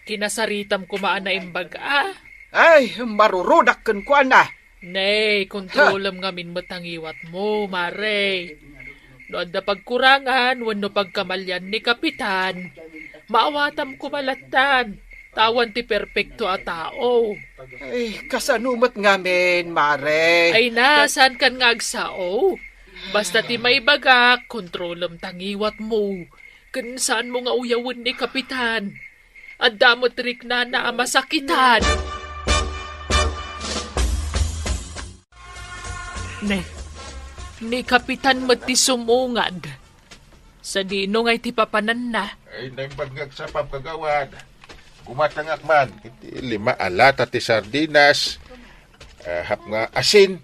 Kinasaritam kumaan na imbaga. Ay, marurudak kan ko na. Nay, kontrolam ngamin matangiwat mo, Mare. Noon na pagkurangan, wano pagkamalyan ni Kapitan. Maawatam kumalatan. Tawan ti perpekto a tao. Ay, kasanumot nga men, Mare. Ay nasan kan nga agsao? Basta ti may bagak, kontrolam tangiwat mo. Kan saan mo nga uyawin ni Kapitan? At damot rik na masakitan. Ni Kapitan mati sumungad. Sa dino nga'y ti papanan na. Ay, naimbagag sa pagkagawad. Gumatangak man. Iti 5 alata ti sardinas. Hap nga asin.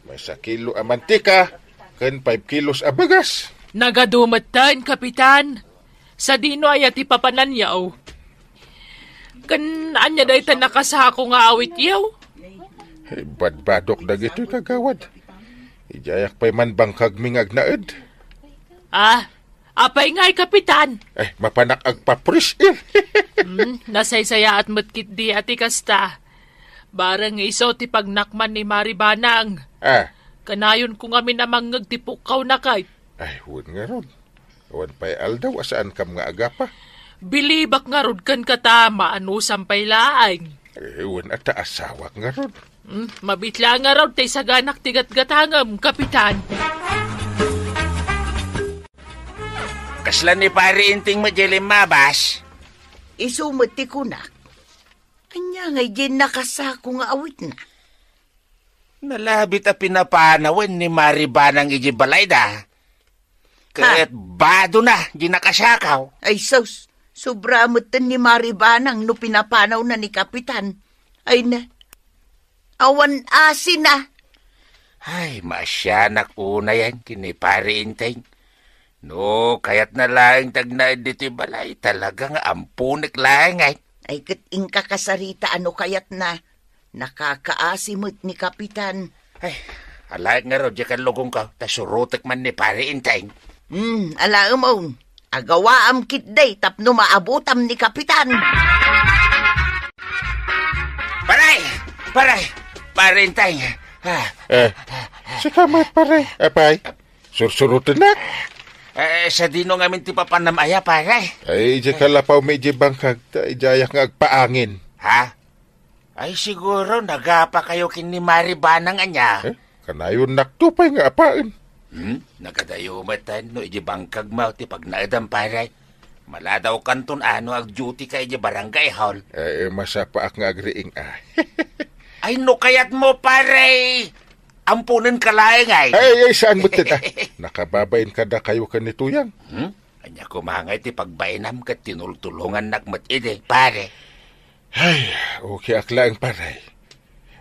May 1 kilo a mantika. Ken 5 kilos a bagas. Nagadumatan, Kapitan. Sa dino ay ti papanan yaw. Kan anya dahi ta nakasako nga awit yaw. Ay, badbadok dagito'y kagawad. Ijayak pa'y man bangkag mingag naed. Apay nga'y Kapitan. Ay, mapanak agpaprisil. Nasaysaya at matkit di ati kasta. Barang iso ti pagnakman ni Maribanang. Kanayon ko nga minamang nagtipukaw na kay. Ay, huwag nga ron. Huwag pa'y aldaw, asaan kam nga agapa? Bilibak nga rod kan katama, ano sampay laang. Ay, huwag at asawak nga ron. Mabitla nga raw tay saganak tigat-gatangam, Kapitan. Kasla ni pare inting majalim mabas. Isumot ti kunak. Anya ngay din nakasako nga awit na. Nalabit a pinapanawan ni Maribanang iji balayda. Kaya't bado na, di nakasakaw. Ay sus, sobramutan ni Maribanang no pinapanaw na ni Kapitan. Ay na, awan asin na. Ay, masyanak una yan, kini pare inteng. No, kaya't na lang tagnaid dito'y balay, talagang ampunik lang ay. Ay kating kakasarita ano kayat na, nakakaasimot ni Kapitan. Ay, alayag nga ro, di ka lugong ka, tasurutik man ni pare inteng. Alaam mo, agawaam kitday, tapno maabutam ni Kapitan. Paray, pare inteng. Si kamat pare. Apay, sursurutin na. Sa dino ngamin ti papanamaya, pare. Ay, di kalapaw medyo bangkag, ijayak nga agpaangin. Ha? Ay, siguro nagapa kayo kini Maribanang anya. Kanayon naktupay nga apaan. Nagadayumatan no iji bangkag mo ti pagnaadam pare. Maladaw kanton ano ag duty ka iji barangay hall. Ay, masapa ak nga agriing Ay, no kayat mo pare. Ampunan ka laeng ay. Ay, saan mo tita? Nakababain ka da kayo kanituyang. Anya kumangay ti pagbainam kat tinultulungan nakmat ide, pare. Ay, okay akla ang paray.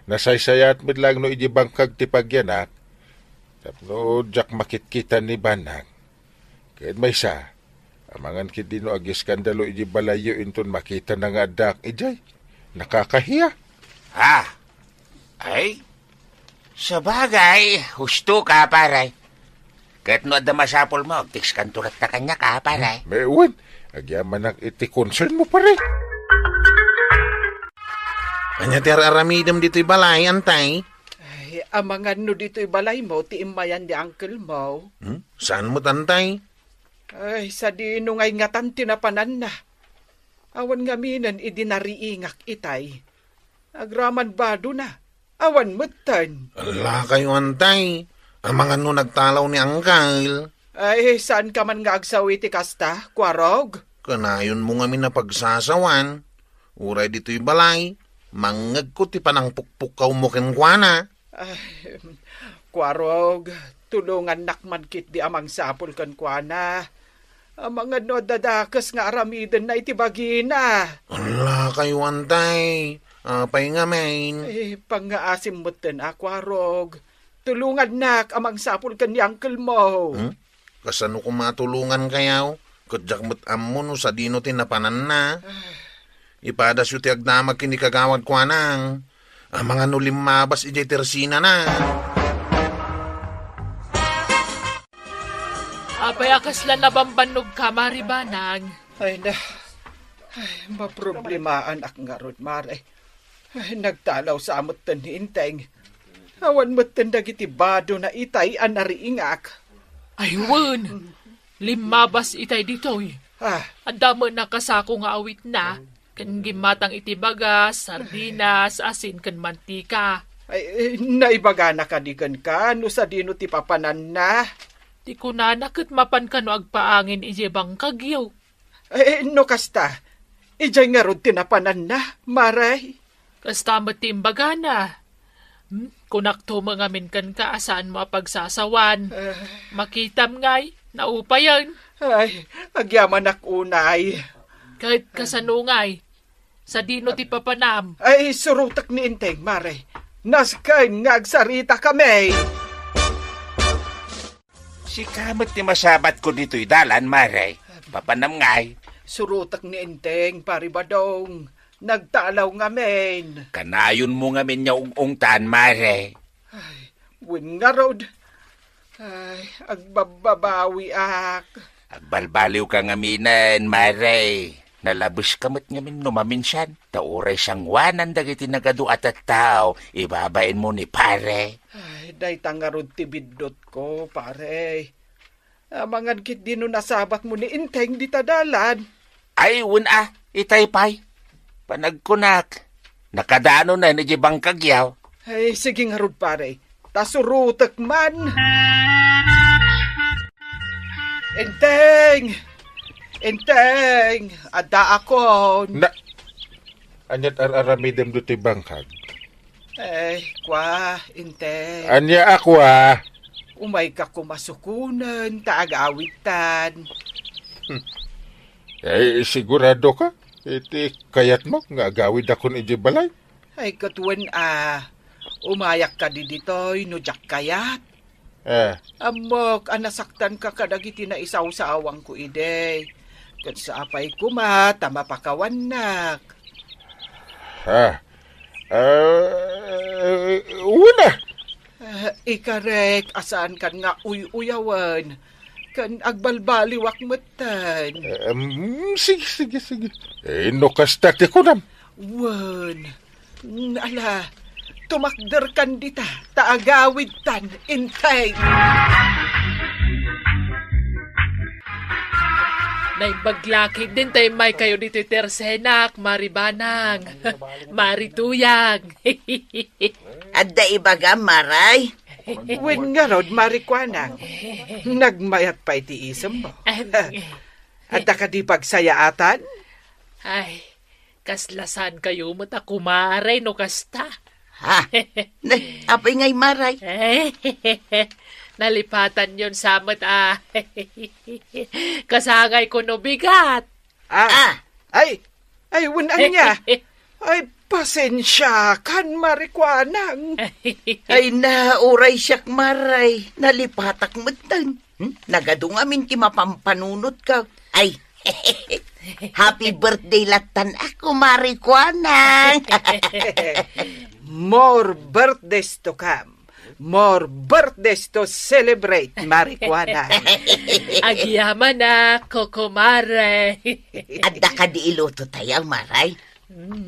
Nasaysayat mit lang no iji bangkag ti pagyanak. Tapno jak makit-kita ni Banang. Kain may sa, amangan kit di no agi skandalo iji balayo inton makita na nga dak ijay. Nakakahiya. Ay, sa bagay, husto ka, paray. Kahit no adda masapol mo, tiks kanturat na kanya ka, paray. May uwan, agyaman ang iti concern mo pare. Anya ti aramidem dito'y balay, antay? Ay, amangan no dito'y balay mo, ti imayan di uncle mo. Saan mo tantay? Ay, sa di nungay ngatan tinapanan na. Awan nga minan idinariingak itay. Agraman bado na. Awan mutan. Ala kayo, antay. Amangan no nagtalaw ni Angkal. Ay, saan ka man nga agsawi ti kasta, kwarog? Kanayon mo nga na pagsasawan. Uray dito'y balay. Mangag ko ti panang pukpukaw mo kenkwana. Ay, kwarog, tulungan nakman kit di amang sapul kenkwana. Amang no dadakas nga aramiden na itibagina. Ala kayo, antay. Apay nga, main. Ay, pangaasim mo ten, kwarog. Tulungan nak amang sapul ken ni uncle mo. Kasano ko matulungan kayaw? Kadyak mo't ammo no sa dino tinapanan na. Ipadas yu ti agdamag kini kagawad kwa nang. Mga nulimabas ijay tersina na. Apay akasla nabambanog ka, Maribanang. Ay na, ay, maproblemahan ak nga rod, Mare. Ay, nagtalaw sa amot ten hinteng. Awan mo't ten dagiti bado na itay anariingak. Ayun, limabas itay ditoy. Adamo na kasako nga awit na. Kan gimatang itibagas, sardinas, asin, kan mantika. Ay, naibaga na kanigan ka, no sa dino ti papanan na. Di ko na nakit mapan ka no agpaangin ije bang kagyaw. Ay, no kasta, ijay nga rod tinapanan na, Maray. Kasta matimbaga na. Kunakto mga minkan ka asaan mo pagsasawan. Makitam ngay, naupayan. Ay, agyaman ak unay. Kahit kasanungay, sa dino ti papanam. Ay, surutak ni Inteng, Mare. Naskain nga agsarita kami. Si kamot ni masabat ko dito'y dalan, Mare. Papanam ngay. Surutak ni Inteng, paribadong. Nagtalaw ngamin. Kanayon mo ngamin niya ungtan, Mare. Ay, win nga rod. Ay, agbababawi ak. Agbalbaliw ka ngaminan, Mare. Nalabos kamot ngamin numaminsan. Tauray siyang wanan dagiti nagadu at tao. Ibabain mo ni pare. Ay, day tangarod tibidot ko, pare. Amangan kit dino nasabat mo ni Inteng di tadalan. Ay, wun itay pay. Panagkunak. Nakadano na ni Jibang Kagyaw. Ay, sige nga rod, pare. Tasurutak man. Inteng! Inteng! Ada ako. Na, anyat aramidem do ti bangkag. Eh, kwa, Inteng. Anya ako Umay ka kumasukunan, taag-awitan. Eh, sigurado ka? Iti kayat mo nga agawid akon iji balay. Ay, katuan umayak ka di ditoy, no jak kayat. Amok, anasaktan ka kadagiti na isaw sa awang ko ide. Kat sa apay kuma, tama pakawanak. Una. Ikarek, asaan kan nga uyawan. Kan agbalbaliwak matan. Sige. No kasta ti kunam. Wan, ala, tumakder kan dita, taagawid tan, Inteng. Naibaglakid din tayo may kayo dito tersenak, Maribanang, Marituyang. Adda ibaga, Maray. Wen nga rod, Marikwanang. Nagmayat pa iti isam mo. Adda ka di pagsayaatan? Ay, kaslasan kayo mo't ako maray no kasta. Ha? Apay ngay, Maray. Nalipatan yon samot Kasangay ko no bigat. Ay, wunan niya. Ay, pasensya kan Marikwanang. Ay nauray siyak maray. Nalipatak matang. Nagadong amin ti mapampanunot ka. Ay, happy birthday latan ako, Marikwanang. More birthdays to come. More birthdays to celebrate, Marikwanang. Agyaman na, Kokomare. Adda ka di iluto tayo, maray.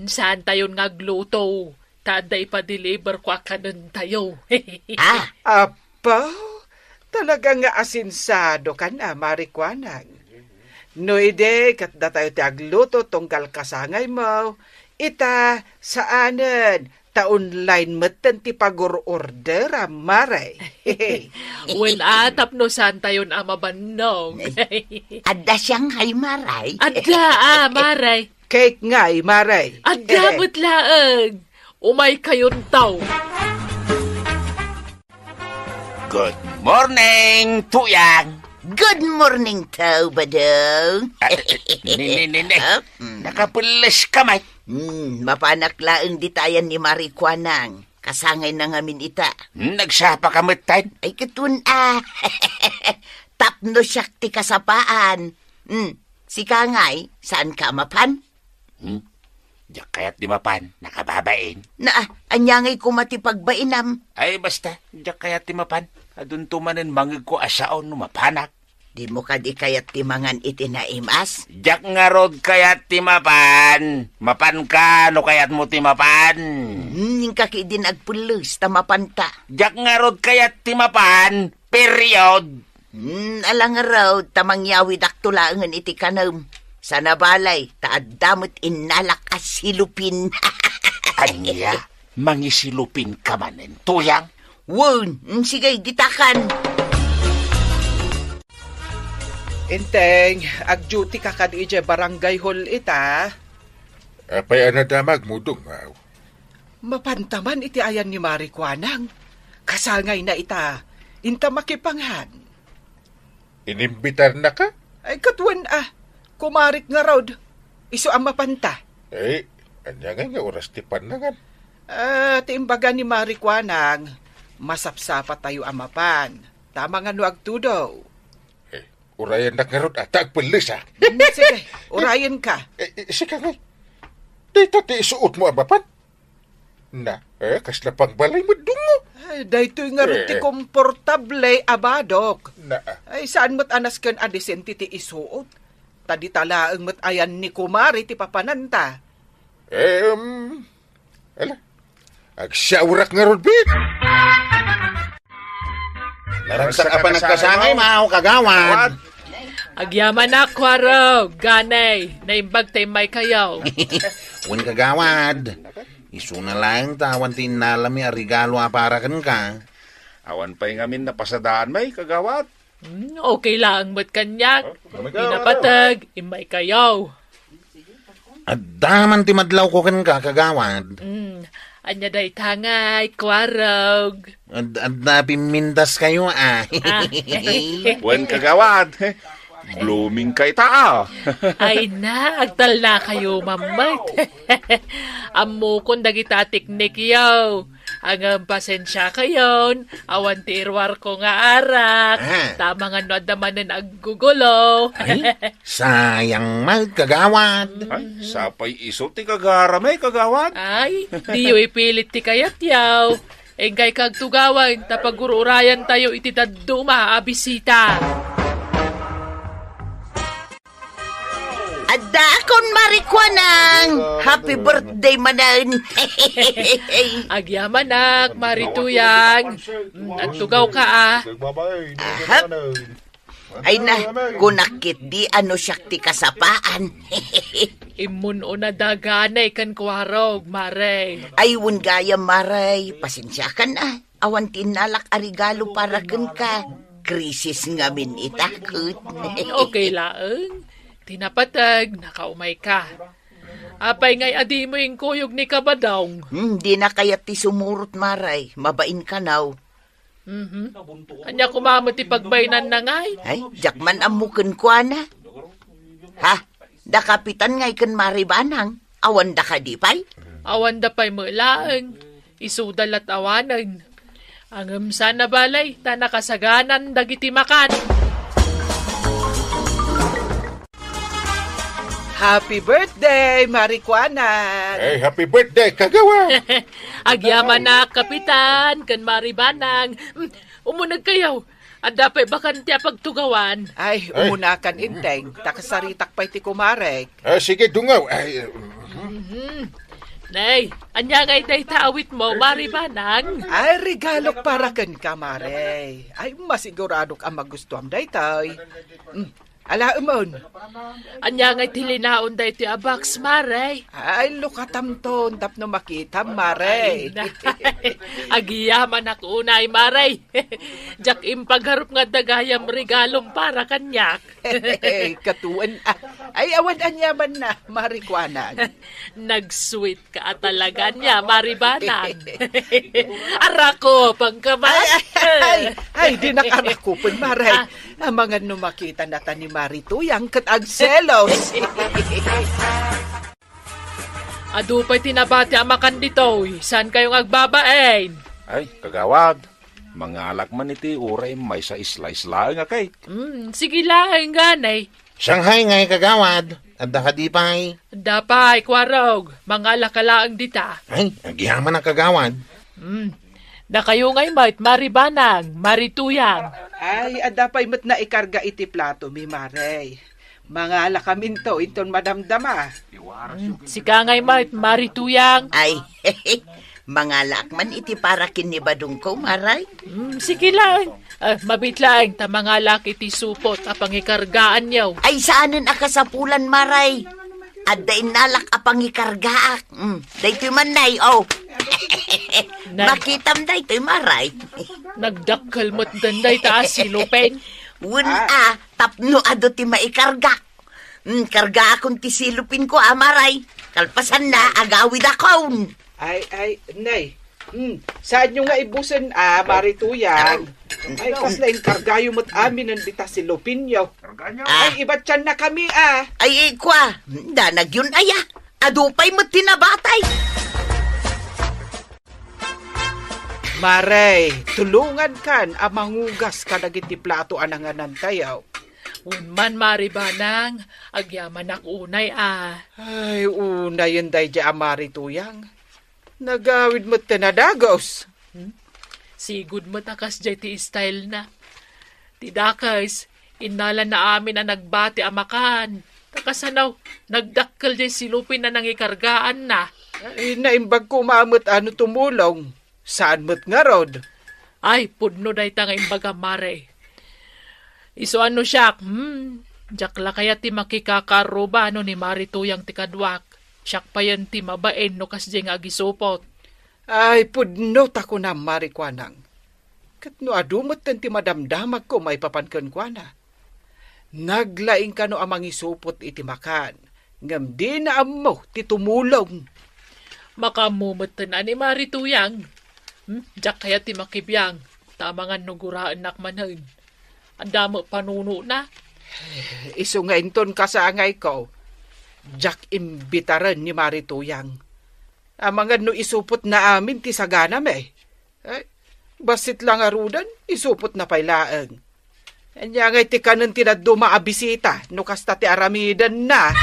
Saan tayo ngagluto? Taday pa-deliver ko akanon tayo. Apa, talagang nga asinsado ka na, Marikwanang. No ide, kat da tayo ti agluto tungkal kasangay mo, ita saanan, ta-online meten ti pag-order, maray. When atap no saan tayo na mabanong. Adda siyang hay, maray. Adda, maray. Cake ngay, maray. Adda, butlaang. Umay kayon tao. Good morning, Tuyang. Good morning, tao, Badong. Nakapulis kamay. Mapanaklaang ditayan ni Marikwanang. Kasangay na ngamin ita. Nagsapa ka matay. Ay, katun Tapno siyak ti kasapaan. Si Kangay, saan ka mapan? Diyak kaya't di mapan, nakababain. Anyangay ko matipagbainam. Ay, basta, diyak kaya't di mapan. Adun tumanin mangig ko asaon no mapanak. Di mo ka di kaya't timangan itinaimas? Diyak nga rod kaya't ti mapan. Mapan ka, no kaya't mo ti mapan. Yung kaki din agpulos, tamapanta. Diyak nga rod kaya't ti mapan. Period. Alang raw, tamangyawi daktulangan iti kanam. Sa nabalay, taadamot inalak as silupin. Anya, mangisilupin ka manin, Tuyang. Wun, sige, ditakan. Inteng, ag-duty ka kan ije barangay hall ita. Apay anadamag mo dungaw. Mapantaman iti ayan ni Marikwanang. Kasangay na ita, inta makipanghan. Inimbitar na ka? Ay, katwan kumarik nga raw, iso ang mapanta. Eh, anya nga oras ti panangan. Tiimbaga ni Marikwanang, masapsapa tayo amapan. Tama nga no agtudo. Urayan na karot at agpulis Sige, urayan ka. Sige nga. Dito ti isuot mo amapan. Na, kasla pang balay mo dungo. Dito nga rin ti komportable abadok. Na. Ay, saan mo't anas kan adisenti ti isuot? Tadi talaang mo't ayan ni kumari ti papananta. Ala, agsiyawrak nga ron, Pete. Naragsak ka pa nagkasangay, maaw kagawad. Agyaman na, Kwaro. Ganay. Naimbag tayo may kayaw. Wen kagawad. Isu na lang tawan tinalami a regalo para kan ka. Awan pa yung amin napasadaan may kagawad. Okay lang, mat kanyak. Pinapatag, imay kayaw. At daman ti madlaw ko kan ka, kagawad. Anya day tangay, Kwarog. At napimindas kayo, Wen kagawad. Blooming kay taa. Ay na, agtal na kayo, mamay. Amo kong dagita tiknik yaw. Ang pasensya kayon, awan ti irwar ko nga arak. Tama nga no adamanan aggugulo. Ay, sayang magkagawad. Ay, sapay iso ti kagaramay kagawad. Ay, di yu ipilit ti kayat yaw. Engkay kag tugawan, tapagururayan tayo iti taduma abisita. Adda akon Marikwanang! Happy birthday manan! Agyaman nak, Marituyang. At tugaw ka Ahap. Ay na, kunakit di ano siyak ti kasapaan. Imun o na daganay kan Kwarog, Mare. Ay wun gaya maray, pasensya ka na. Awan tinalak a regalo para kan ka. Krisis nga min itakot. Okay laang. Tinapatag, nakaumay ka. Apay ngay adi mo yung kuyog ni Kabadong. Di na kayat ti sumurot maray, mabain ka naw. Anya kumamot ti pagbainan na ngay. Ay, jakman amukin ko na. Ha? Da kapitan ngay kan maribanang, awan da ka di pay? Awan da pa'y mulaang, isudal at awanan. Ang sana balay, ta nakasaganan dagiti makan. Happy birthday, Marikwanan! Hey, happy birthday, kagawad! Agyaman na, kapitan, kan maribanang. Umunag kayo, at dapat bakante pagtugawan. Ay, umunakan inteng, takasaritak pa'y ti kumarek. Sige, dungaw. Ay, Nay, anya ngay day taawit mo, maribanang. Ay, regalok para kan kamare. Ay, masigurado ka magustuhan daytoy. Alaumon. Anya ngay tilinaon day ti abaks, maray. Ay, lukatamton, tapno makita, mare. Agiyaman ako unay, maray. Jak impagharap nga dagayam regalom para kanyak. Katuan. Ay, awan anyaman na, Marikwanan. Nag-sweet ka talaga niya, maribanang. Arako, pangkaman. Ay, di nakarakupon, maray. Ang mga numakita na ta ni Marituyang kat agselos. Adu pa'y tinabati ang makan dito. Saan kayong agbabain? Ay, kagawad. Mga alak man iti uray may sa isla-isla nga kay. Sige lang, ganay. Shanghai ngay kagawad. At dakadipay. Dapay, kwarog. Mga lakalaang dita. Ay, agyaman ang kagawad. Da kayo ngay mait, maribanang, marituyang. Ay, adapay mat na ikarga iti plato, mi Mare. Mga lakaminto, inton madamdama. Sika ngay mait, marituyang. Ay, mga lakman iti para kinibadong ko, maray. Sige lang. Mabit lang, ta mga laki ti supot, apangikargaan niyaw. Ay, saanan akasapulan, maray. At day nalak apangikargaak. Day manay, oh. Makitam day to'y maray. Nagdakkal mo't danday taas silupeng. Tapno ado ti maikarga. Karga akong ti silupin ko, maray. Kalpasan na, agawid akon. Ay, nay. Saan nyo nga ibusan, Marituyang? Ay, kasla yung kargayo mo't amin ang dita si Lupinyo. Ay, iba't yan na kami, Ay, kwa. Danag yun, aya. Adupay mo't tinabatay. Maray, tulungan kan amangugas ka dagiti plato ananganan tayo. Unman maribanang, agyaman unay Ay, unay yun day di Marituyang. Nagawid mo tinadagos. Sigud mo takas jay ti style na. Tidakais, inala na amin na nagbati amakan. Takasanaw, nagdakkel jay silupin na nangikargaan na. Ay, naimbag ko maamot ano tumulong. Saan mo't nga rod? Ay, pudno day tanga imbaga mare. Iso ano siya, jakla kaya ti makikakaruba no ni Marituyang ti kadwak. Siyak pa yan ti mabaen no kasjeng agisupot. Ay, pudno tako na Marikwanang. Kat no adumot ti madamdamag ko may papankan kwa na. Naglaing ka no amang isupot iti makan. Ngam di na amo ti tumulong. Makamumot na ni Marituyang. Jak kaya ti makibiyang. Tamangan nuguraan nakmanhag. Ang damo panuno na. Iso nga inton kasaangay ko. Jak imbitaran ni Marituyang. Amangan no isupot na amin ti sagana me. Ay, basit lang arudan, isupot na pailaang. Anya ngay ti kanan tinaddo maabisita, no kasta ti aramidan na.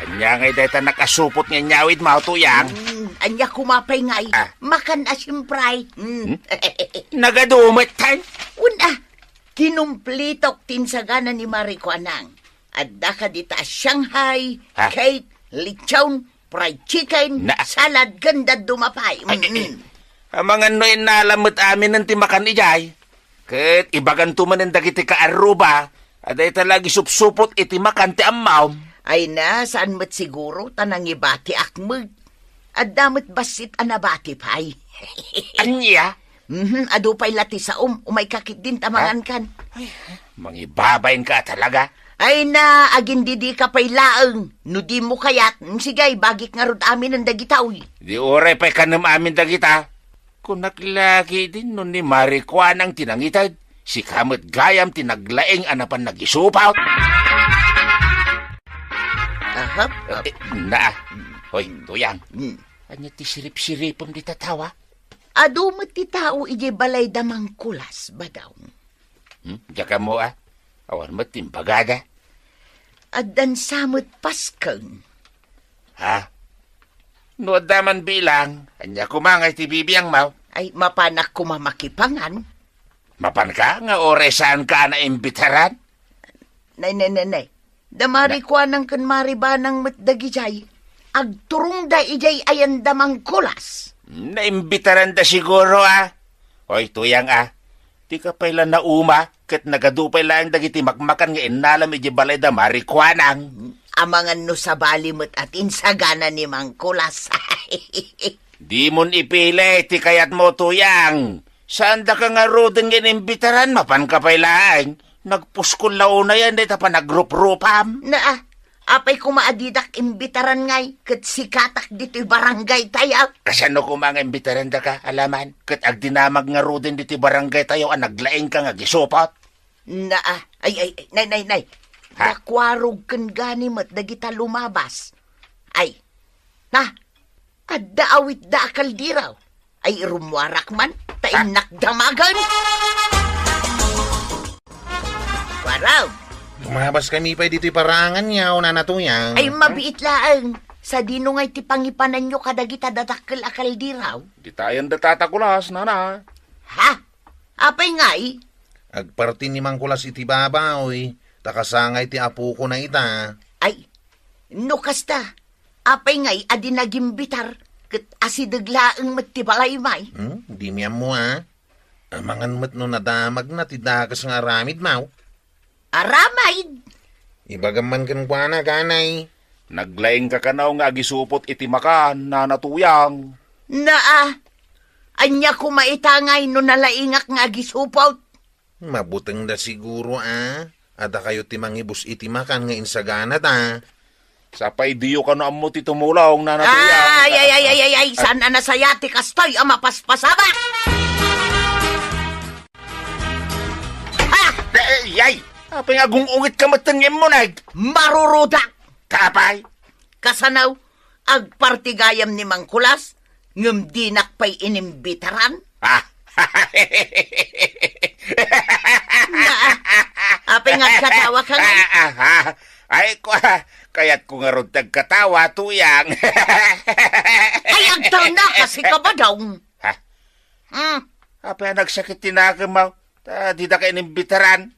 Anya ngay dayta nakasupot nga nyawid Marituyang. Anya kumapay ngay, makan asimpray. Nagadumit tayo. Kinumplitok tinsagana ni Marikwanang. Adda ka dita Shanghai, cake, lechon, fried chicken, salad, ganda dumapay. Ang mga noy nalamot amin ng timakan ijay. Kat ibagan tumanin dagiti ka aruba. Aday talagi supsupot iti makan ti amaw. Ay na, saan mo't siguro tanang ibati akmag. Adamot basit anabati pay. Anya? Adupay lati sa umay kakit din tamangan kan. Mangibabayin ka talaga. Ay na, agin di ka pa'y laang. No di mo kayat, sigay, bagik nga rod amin ang dagitaw. Di oray pa'y kanam amin dagita. Kung naglagi din nun ni Marikwanang tinangitad, si kamot gayam tinaglaeng anapan nagisupaw. Hap. Hoy, tuyang. Hmm. Anya ti sirip-siripom di tatawa? Ado mo ti tao ije balay damang kulas ba daw? Jaka mo awan mo timpagada. Adan samot paskeng. Ha? No daman bilang, anya kumangay ti bibiyang mau. Ay mapanak kumamakipangan. Mapan ka nga oresan ka na imbitaran? Nay. Damari ko anang kan maribanang matdagijay. Agturong da ijay ayan damang kulas. Naimbitaran da siguro Hoy, tuyang Di ka pala na kat nagadupay lang dagiti makmakan nga inalam iji balay da marikwanang. Amangan no sa balimot at insagana ni Mang Kulas. Di mon ipili, ti kayat mo tuyang. Saan da ka nga rodeng inimbitaran, mapan ka pailaan. Nagpuskol launa yan, dahil pa nagrup-rupam. Apay kumaadidak imbitaran ngay, kat sikatak dito'y barangay tayo. Kasano kumang imbitaran da ka, alaman? Kat agdinamag nga rodeng dito'y barangay tayo, naglaing ka nga gisopot. Nay. Dakwarog kan gani mat dagita lumabas. Ay, adda awit da akaldiraw. Ay rumwarak man, tainak damagan. Waraw. Lumabas kami pa dito'y parangan niya o nanatuyang. Ay mabiit laang. Sa dino nga'y tipangipanan nyo kadagita datakkel akaldiraw. Di tayan datatakulas, nana. Ha? Apay nga'y? Agparti ni Mang Kulas iti babaw, takasangay ti apo ko na ita. Ay, no kasta. Apay nga'y adi nagimbitar, kat asidaglaang mattibalay may. Di miyam mo Amangan mat no nadamag na ti dakas nga aramid mau. Aramid? Ibagaman kan kwa na ganay. Naglaing ka kanaw nga gisupot iti makan, nanatuyang. Anya kumaitangay no nalaingak nga gisupot. Mabuteng da siguro Ada kayo timangibus iti makan nga insagana Sapay diyo ka na amo ti tumulaong nanatuyang. Ay, saan na nasayati kastoy ang mapaspasaba? Yay! Apay nga gungungit ka matangim mo Marurudak! Kapay! Kasanaw, agpartigayam ni Mang Kulas, ngam dinak pa'y inimbitaran? Apay nga katawa ka nga? Ay, kaya't ko nga ron tagkatawa, tuyang. Ay, agtal na kasi ka ba daw? Apay nagsakit tinakam mo. Di na kayo inimbitaran.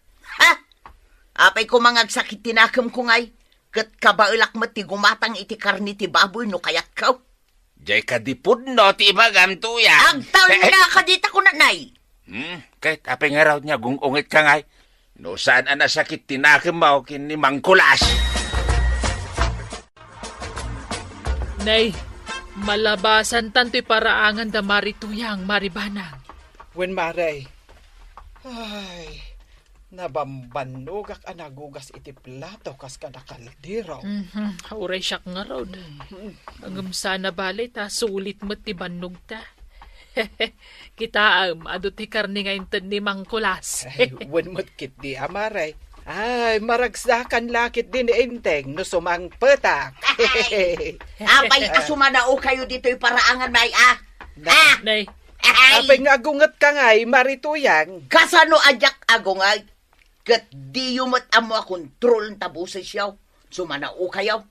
Apay ko mangagsakit tinakam ko ngay. Kat kabailak mo ti gumatang iti karni ti baboy no kayat ka. Jay ka dipod no, ti ibagam, tuyang. Agtal na ka dita ko nanay. Kahit apay nga raw niya gungungit ka ngay. No saan nasakit tinakam mo kin ni Mang Kulas. Nay, malabasan tanto'y paraangan da marituyang maribanang. Wen maray. Ay, nabambanugak anagugas iti plato kas kadakaldiro. Uray siyak nga raw. Ang sana balit sulit mo't ti bannog ta. Kita ado ti karni nga inten ni Mang Kulas. Ay, wen mo't kit di amaray. Ay, maragsakan lakit din inteng no sumang petak. Apay asumanao kayo dito'y paraangan may Nay, Apay nga agungat ka ngay, marituyang. Kasano ajak agungay? Kat di yumot amo kontrol ng tabusin siyaw. Sumanao kayo.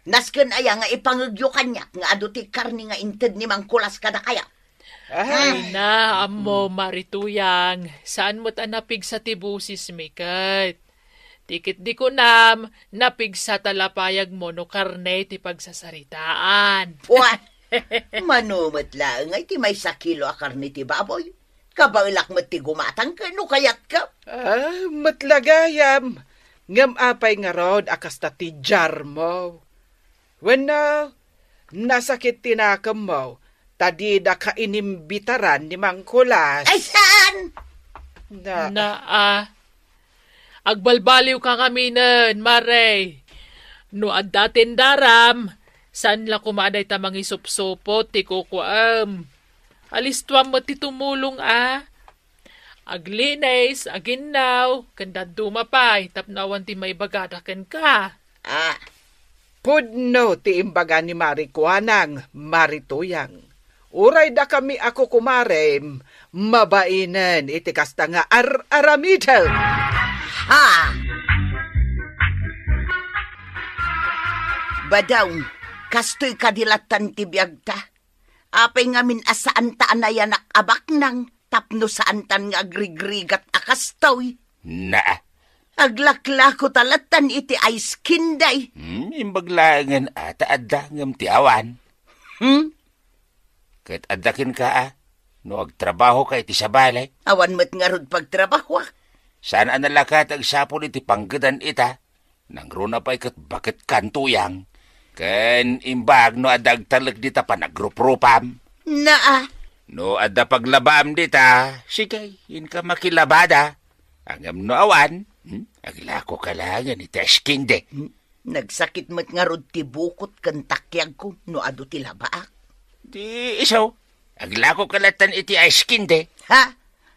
Nasken aya nga ipangagyo kanyak nga ado ti karni nga inted ni Mang Kulas kada kaya. ay na, amo marituyang. Saan mo't anapig sa tibusis mikat? Tikit di ko napig sa talapayag mo no karne ti pagsasaritaan. What? Manumat lang ay ti may sakilo a karni ti baboy. Kabailak mo ti gumatang ka no kayat ka. Matlagayam. Ngam apay nga rod akas ta ti jar mo. When nasakit tinakam mo, tadi da ka inimbitaran ni Mang Kulas. Ay saan? Agbalbaliw ka kami nun, Maray. No adatin daram, saan la kumaday tamang isupsupot, ti kukuam. Alistuam mo ti tumulong Aglinays, aginaw, kanda dumapay, tapnawan ti may bagadakan ka. Pudno ti imbaga ni Marikuanang Marituyang. Uray da kami ako kumarem, mabainan iti kasta nga aramidel. Ha! Badaw, kastoy kadilatan ti biyagta. Apay ngamin asaan taan na yanak abak nang tapno saan tan nga agrigrigat akastoy. Na, Aglaklako talatan iti ice kinday. imbaglangan ata adangam ti awan. Kat adakin ka no agtrabaho ka iti sa balay. Awan mo't nga rod pagtrabaho. Saan analakat ag sapon iti panggadan ita. Nang runa pa ikat bakit kantuyang. Ken imbag no adag talag dita panagruprupam. Naa, No adda paglabam dita, sige, in ka makilabada. Angam no awan, aglako ka langan iti askinde. nagsakit mo't nga rod ti bukot kan takyag ko no ado ti labaak. Di isaw, aglako kalatan iti askinde. Ha?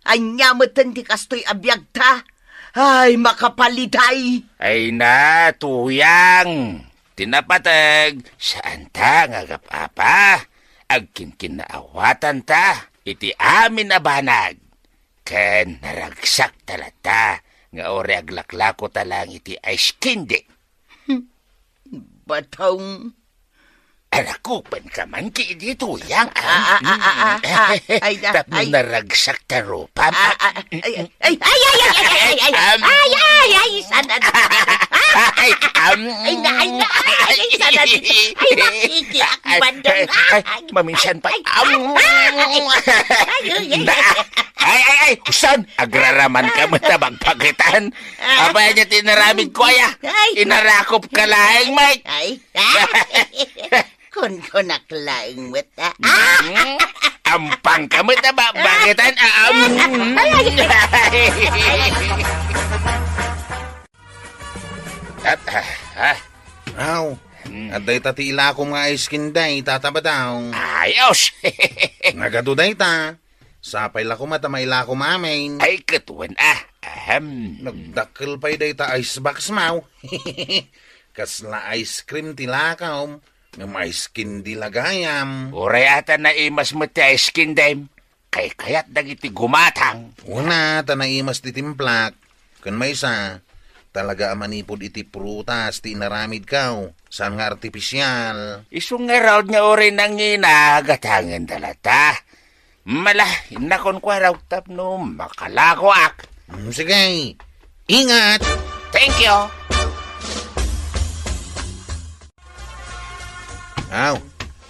Anyamatan ti kastoy abiyag ta. Ay, makapaliday. Ay na, tuyang. Tinapatag, saan ta nga gapapa? Agkinkin na awatan ta, iti amin na banag. Ken naragsak talata, nga ore aglaklako talang iti aiskinde. Batong... Anakupan ka man ki di tuyang. Ay, Tapno naragsak ta ropam. ay, sana sana makikiakbandang. Maminsan pa. Ay, kusan, agraraman ka mo na magpagitan. Abay niya tinaramid ko, aya. Inarakop ka lang, Mike. Ay, kun naklaing mo ta. Ampang ka mo na bagitan. Aw, at day tati ila ko mga iskinday, tataba daw. Ayos. Nagaduday ta. Sapay la ko mata maila ko mamin. Ay, katuan Nagdakkel pa'y day ta icebox maw. Kasla ice cream tilakaw. Ng ice candy lagayam. Uray ata na imas mo ti ice kindem. Kay kayat dagiti gumatang. Una, tanaimas ti timplak. Kan may isa, talaga amanipod iti prutas, ti inaramid kaw. Saan nga artipisyal? Isong nga raw nga uray nang inagatangan dalata. Mala, inakon ko raw tapno makalako ak. Sige, ingat! Thank you. Aw,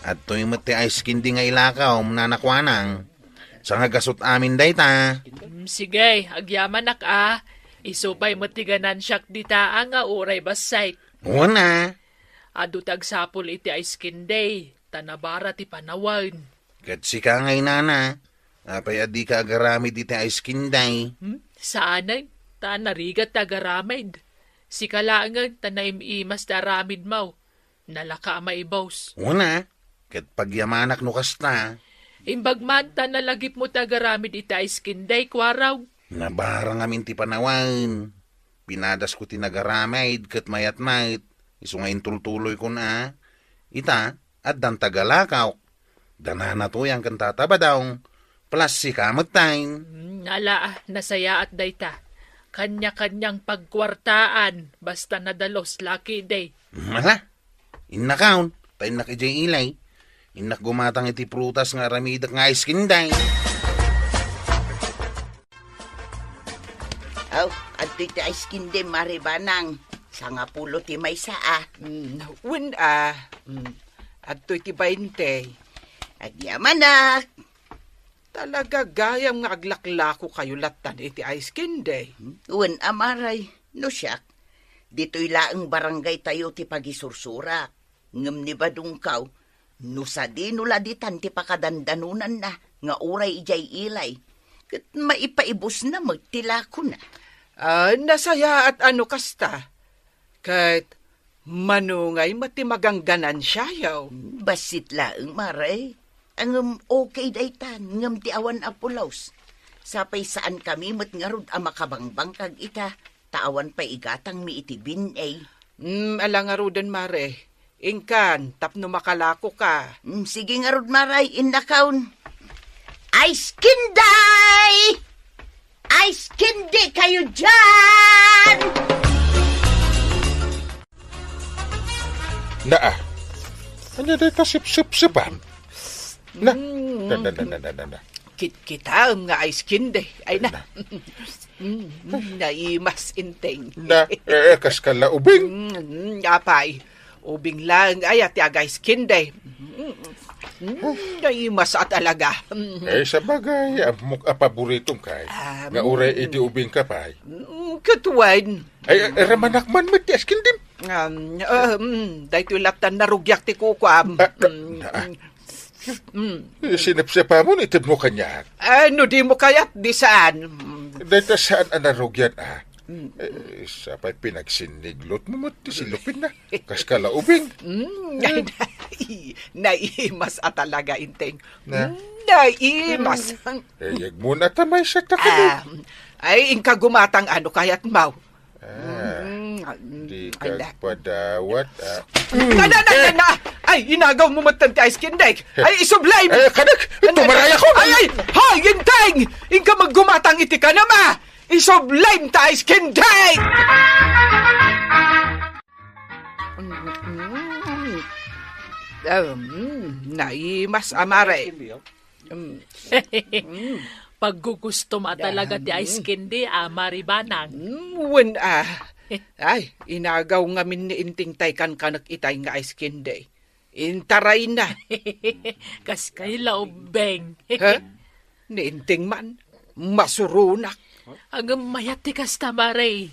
at to'y mati ice candy nga ilakaw, nanakwanang. Sa nga gasot amin day ta. Sige, agyaman nak Isupay matiganan siyak dita nga uray basay. Una, Adu tagsapol iti ice cream day. Tanabara ti panawan. kat si ka ngay nana. Apay adi ka agaramid iti ice candy. Saanay, tanarigat tagaramid. Si kalangan tanaim-imas daramid mau. Nalaka maibaws. Una, kat pagyamanak no kasta. Imbagman tanalagip mo tagaramid iti ice cream day kwaraw. Nabarang amin ti panawan. Pinadas ko tinagaramid kat mayat mayat. Iso nga intultuloy ko na. Ita, at dan tagalakaw. Danana to yang kantataba daw. Plus si kamatay. Ala, nasaya at dayta. Kanya-kanyang pagkwartaan. Basta nadalos lucky day. Mala, innakaon. Tayo nakijay ilay. Inak gumatang iti prutas nga ramidak nga iskinday. Aw, at iti ice candy maribanang. Sa nga pulo ti may saa. At to'y ti 20. Agyaman na. Talaga gayam nga aglaklako kayo latan iti ice candy. Uwan amaray. No siyak. Dito'y laang barangay tayo ti pagisursura. Ngam ni badungkaw. No sa di nula ditan ti pakadandanunan na. Nga uray ijay ilay. Kat maipaibos na magtila ko na. Nasaya at ano kasta. Kahit manungay matimagangganan siya yaw. Basit laang maray. Ang okay daytan. Ngam ti awan apulaws. Sapay saan kami mat ngarud ang makabangbang kag ita. Taawan pa igatang mi iti binay. Alangarudan mare. Ingkan, tapno makalako ka. Sige nga rod maray, indakaon. Ice Kinday! Ice Kindi kayo dyan! Naa. Ano dito sip-sip-sipan? Na. Kita nga ice candy. Ay na. Naimas inteng. Na, kas kala ubing. Apay. Ubing lang ay at ice candy. Naimas at alaga. Sa bagay, paboritong kay. Nga uray iti ubing ka pa. Katuwan. Ay, ramanakman mo ti askindim. Dahil tulatan na rugyak ti kukwam. Sinapsapa mo, itib mo kanya. Ano di mo kaya't di saan? Dahil saan ang narugyan, sapay pinagsiniglot mo ti silupin na. Kas kalaubing. Naimas at talaga, inteng. Naimas. Yag mo na tamay sa takalo. Ay, ingka gumatang ano kaya't mau. Di ka padawat. Na! Ay, inagaw mo matang ti ice kinday. Ay, isublay! Kanak! Tumaraya ko! Ay! Hay! Inteng! Ingka maggumatang iti ka na ma! Isublay ti ice kinday! Naimas amare. Paggugusto mo talaga ti ice candy, maribanang. Ay, inagaw nga min ni inting tay kan kanak itay nga ice candy. Intaray na. Kas kay laubeng. Ha? Ni inting man, masurunak. Ang mayat ti kas tamare.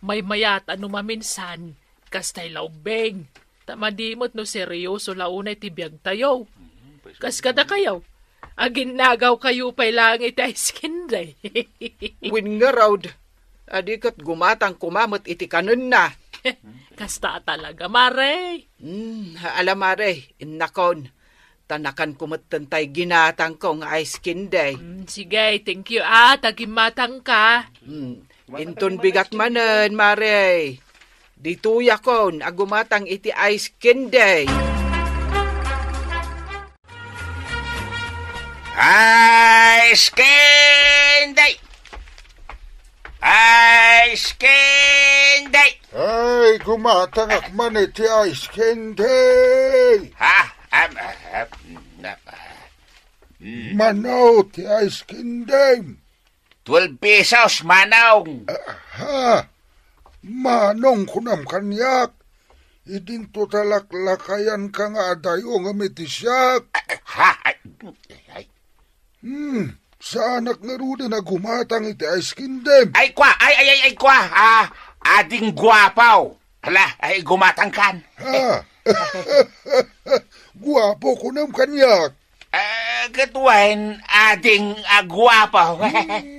May mayat ano maminsan, kas tay laubeng. Tamadimot no seryoso launay ti biyag tayo. Kas kada kayo. Ang ginagaw kayo pa lang iti ice candy. Win nga raw, adikat gumatang kumamot iti kanon na. Kasta talaga, mare. Alam, mare, innakon. Tanakan kumutantay ginatang kong ice candy. Sige, thank you, tagimatang ka. Inton bigat manen, mare. Dituya kon, agumatang iti ice candy. Ice Candy! Ice Candy! Ay, gumatangak man iti ice candy! Manaw ti ice candy! 12 pesos, manong! Manong kunam kanyak! Idin to talaklakayan ka nga adayo nga metisyak! Saanak nga ruda na gumatang iti ice candy! Ay kwa! Ading guwapaw! Hala, ay gumatang kan! Guwapo kunam kanyak! Katuwain, ading guwapaw!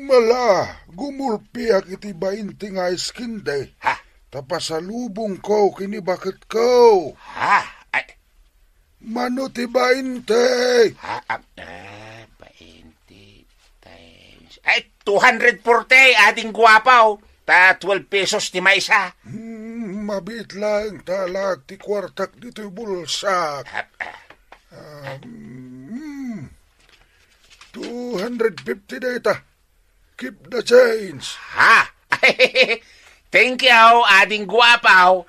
Mala, gumulpiak iti 20 nga ice candy. Tapasalubong ko, kinibakit ko. Mano ti 20? 240, ading guwapaw. Ta 12 pesos ti maysa. Mabit lang talag ti kwartak dito'y bulsak. 250 data. Keep the change. Thank you, ading guwapaw.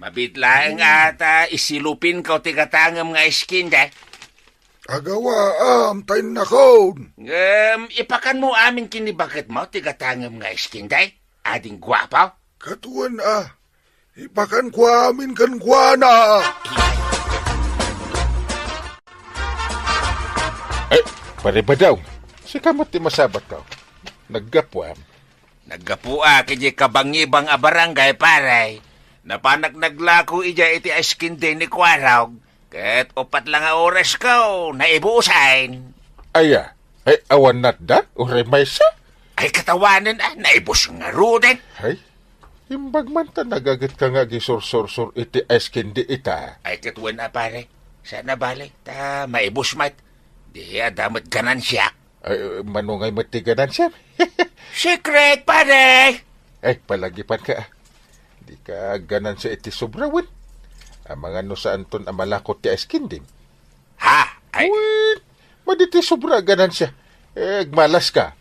Mabit lang at isilupin ko ti katangam nga iskin, Agawa tayo na kon. Ipakan mo amin kinibakit mo, tigatangam nga iskinday, ading gwapaw. Katuan ipakan ko amin kan na. Pare ba daw? Si kamot ti masabat ka. Naggapuam. Naggapua, kaya kabangibang abarangay, paray. Napanak naglako ija iti iskinday ni Kwarog. Ket opat lang nga oras ko, naibuusain. Aya, ay awan nat da? Uray may sa? Ay katawanan, naibus nga ruden. Ay, imbag man ta nagagat ka nga gisur-sur-sur iti eskindi ita. Ay katuwan na pare, sana balik, ta maibus mat. Di adamat ganan siya. Ay, manungay mati ganan siya. Secret, pare! Ay, palagipan ka. Di ka ganan sa iti sobrawan. Ang mga no saan ton ang malakot ti Aiskindim. Ha? Ay, Wait, maditi sobra ganan siya. Malas ka.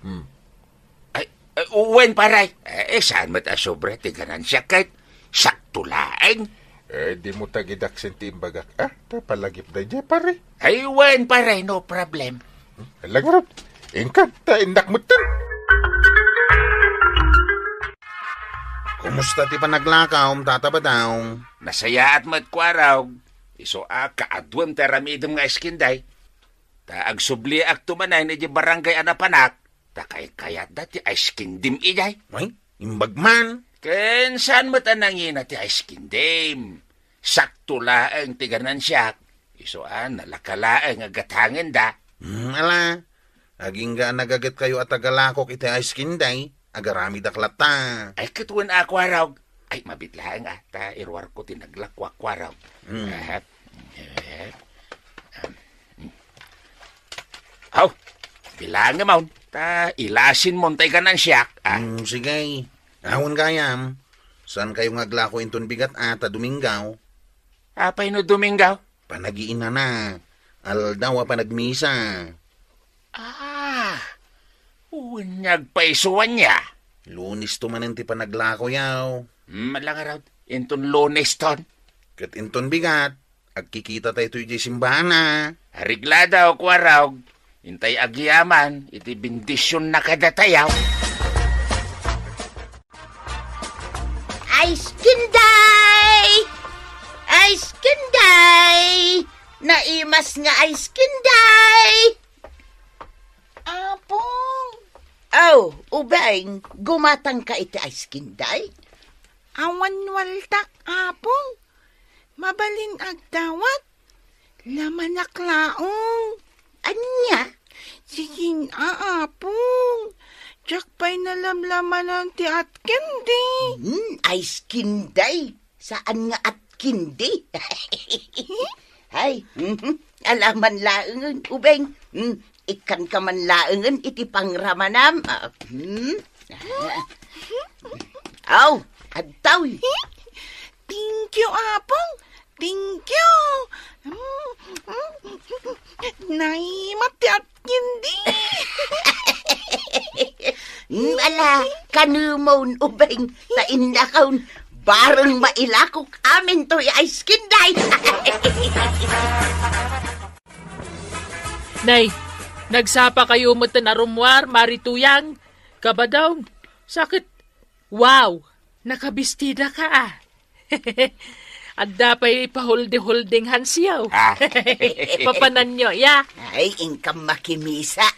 uwen paray. Saan mat asobra ti ganansya kahit sakto laeng. Di mo tagidaksin ti imbagak. Tapalagip na dyan, pare. Ay, uwen paray, no problem. Lagarap. Ingkat, indak mo tan. Kumusta ti panaglakaw, Tata Badong? Nasaya at matkwaraw. Iso kaadwam taramidom nga iskinday. Ag subli ak tumanay na di barangay anapanak. Kay kayat dati iskindim ijay. Ay, imbagman. Ken saan matanangin na ti iskindim? Sakto laeng ti ganansyak. Isoan nalakalaeng agatangin da. Ala, aging ga nagagat kayo at agalakok iti Aiskinday, agarami daklata. Ay katuan akwaraw. Ay mabitlaeng ta irwar ko tinaglakwaraw. Aw, bilang mo. Ta ilasin mo tay ganansyak. Sige, ahon kayam. Saan kayo ngaglako inton bigat ata Domingaw? Apay no Domingaw? Panagiin na. Aldaw panagmisa. Unyag paisuan niya. Lunis tumanin ti panaglako yaw. Malangaraw, inton Lunes ton. Kat inton bigat, agkikita tayo ito'y simbana. Ariglada o kwaraw, intay agyaman, iti bendisyon na kadatayaw. Aiskinday! Aiskinday! Naimas nga Aiskinday! Apong! Oh, ubeng, gumatang ka iti Aiskinday? Awan waltak, apong! Mabalin agdawat! Lamanak laong! Anya? Sige apong! Jakpay nalamlamanan ti at kendi! Aiskinday? Saan nga at kindi? Ay, alaman laengen, ubeng. Ikan ka man laengen, iti pangramanam. Aw, adtaw. Thank you, apong! Thank you! Naimat ti at kendi! Ala, kanumon, ubeng, taindakaon. Barang mailakok amin to'y Aiskinday. Nay, nagsapa kayo mo na rumwar, marituyang. Kabadaw, sakit. Wow, nakabistida ka At dapay pahulde-hulding hansiyaw. Papanan nyo, ya. Ay, ingkam makimisa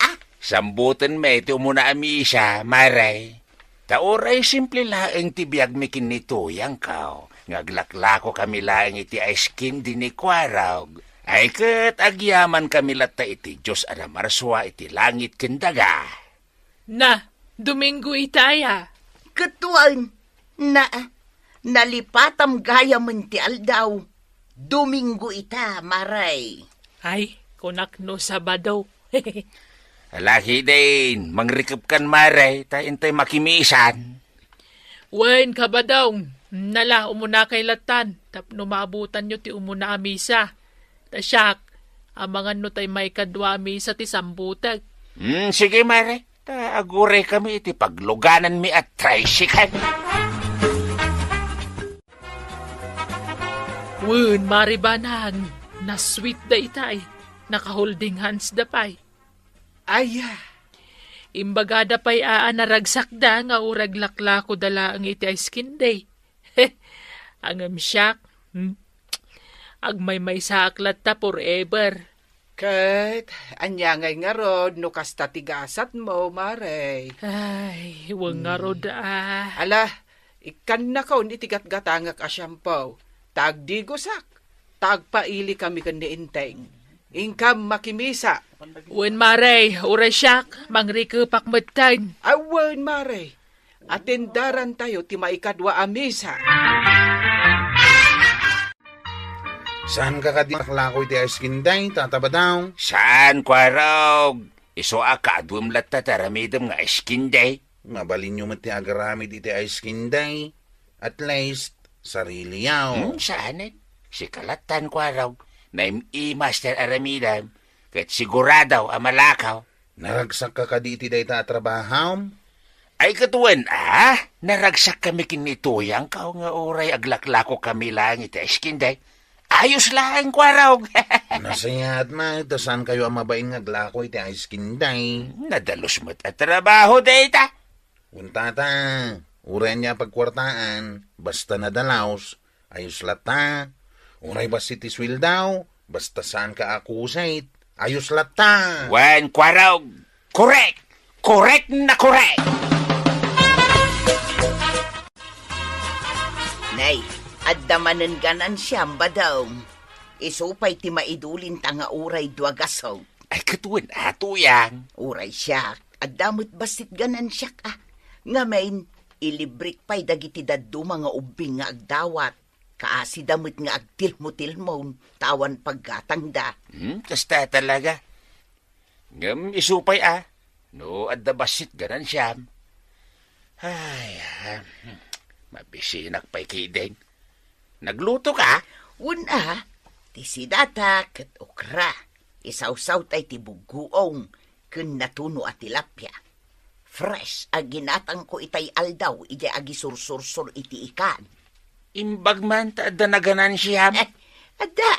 Sambutan may ito muna amisa, maray. Taoray simple laeng tibiyag mi kinituyang kao. Ngaglaklako kami laeng iti aiskin ni kwaraw. Ay kat agyaman kami lata iti Diyos aramarswa iti langit kendaga. Na, Domingo itaya. Katuan, nalipatam gaya ti aldaw. Domingo ita, maray. Ay, kunakno Sabado. Alaki din, mangrikap kan maray, taintay makimisan. Wen, kabadaw, nala umuna kay latan, tapno maabutan nyo ti umuna amisa. Tasyak, amangan no tay may kadwa amisa ti sambutag. Sige maray, agure kami iti pagluganan mi at tricycle. Wen, maribanang, na sweet da itay, naka-holding hands da pay. Aya, Imbagada pa'y naragsak da nga urag laklako dala ang iti Aiskinday. Ang amsyak, agmay sa aklat ta forever. kat, anya ngay nga rod, no kasta tigasat mo, maray. Ay, huwag nga rod Ala, ikan na kaon itigat-gatangak asyampaw. Tagdigosak, tagpaili kami kan niinteng. Ingkam makimisa. Wen maray, urasyak, mangrikupak matan. Awan, maray. Atendaran tayo ti maikadwa amisa. Saan ka kadimaklako iti Aiskinday, Tata Badong? Saan kwaraw? Iso akadwam lata taramidam nga iskinday. Mabalin nyo mati agaramid iti Aiskinday. At least, sarili yaw. Saan? Si kalatan ko araw, na i-master aramidam, kat siguradaw amalakaw. Naragsak ka kaditi day ta trabahaw? Ay katuan, naragsak kami kinituyang kao nga oray aglaklako kami lang ita eskinday. Ayos lang ko araw. Nasayat na, tasan kayo ang mabain nga glako iti ay skinday. Nadalos mo't at trabaho data. Untata, uren niya pagkwartaan, basta nadalaos, ayos lata. Uray ba si Tiswil daw, basta saan ka akusait, ayos lata. Wan ko araw, correct! Correct na correct! Nay, addamanen ganan siyam badaw. Isupay ti maidulin ta nga uray duagasaw. Ay katuan ato yan. Uray siya, addamot basit ganan siya Nga main, ilibrik pa'y dagiti daddo mga ubing nga agdawat. Kaasi damot nga agtilmo-tilmon, tawan paggatang da. Kasta talaga. Ngam isupay No, adda basit ganan siyam. Ay, mabisinak pa'y kideng. Nagluto ka? Una, ti sidata kat okra. Isawsaw tay ti buguong, kun natuno at tilapia. Fresh, aginatang ko itay aldaw, iti agi sursursur iti ikan. Imbag man ta adda na ganan siyam. Adda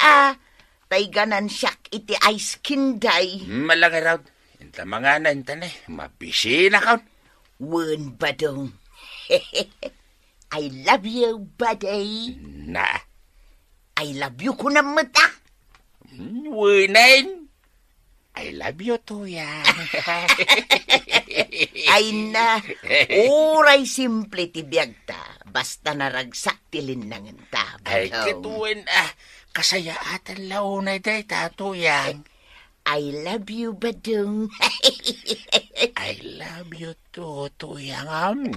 tay ganan siyak iti ice kinday. Malangaraw. Inta mga nantan mabisina ka. Wen badong. I love you, buddy. Na. I love you ko na mata. Wenain. I love you too, yan. Ay na, uray simple ti biyagta, basta naragsak tilin nangan ta. Ay, katuin, kasayaatan launay day, tato yan. I love you, badong. I love you too, tuyang.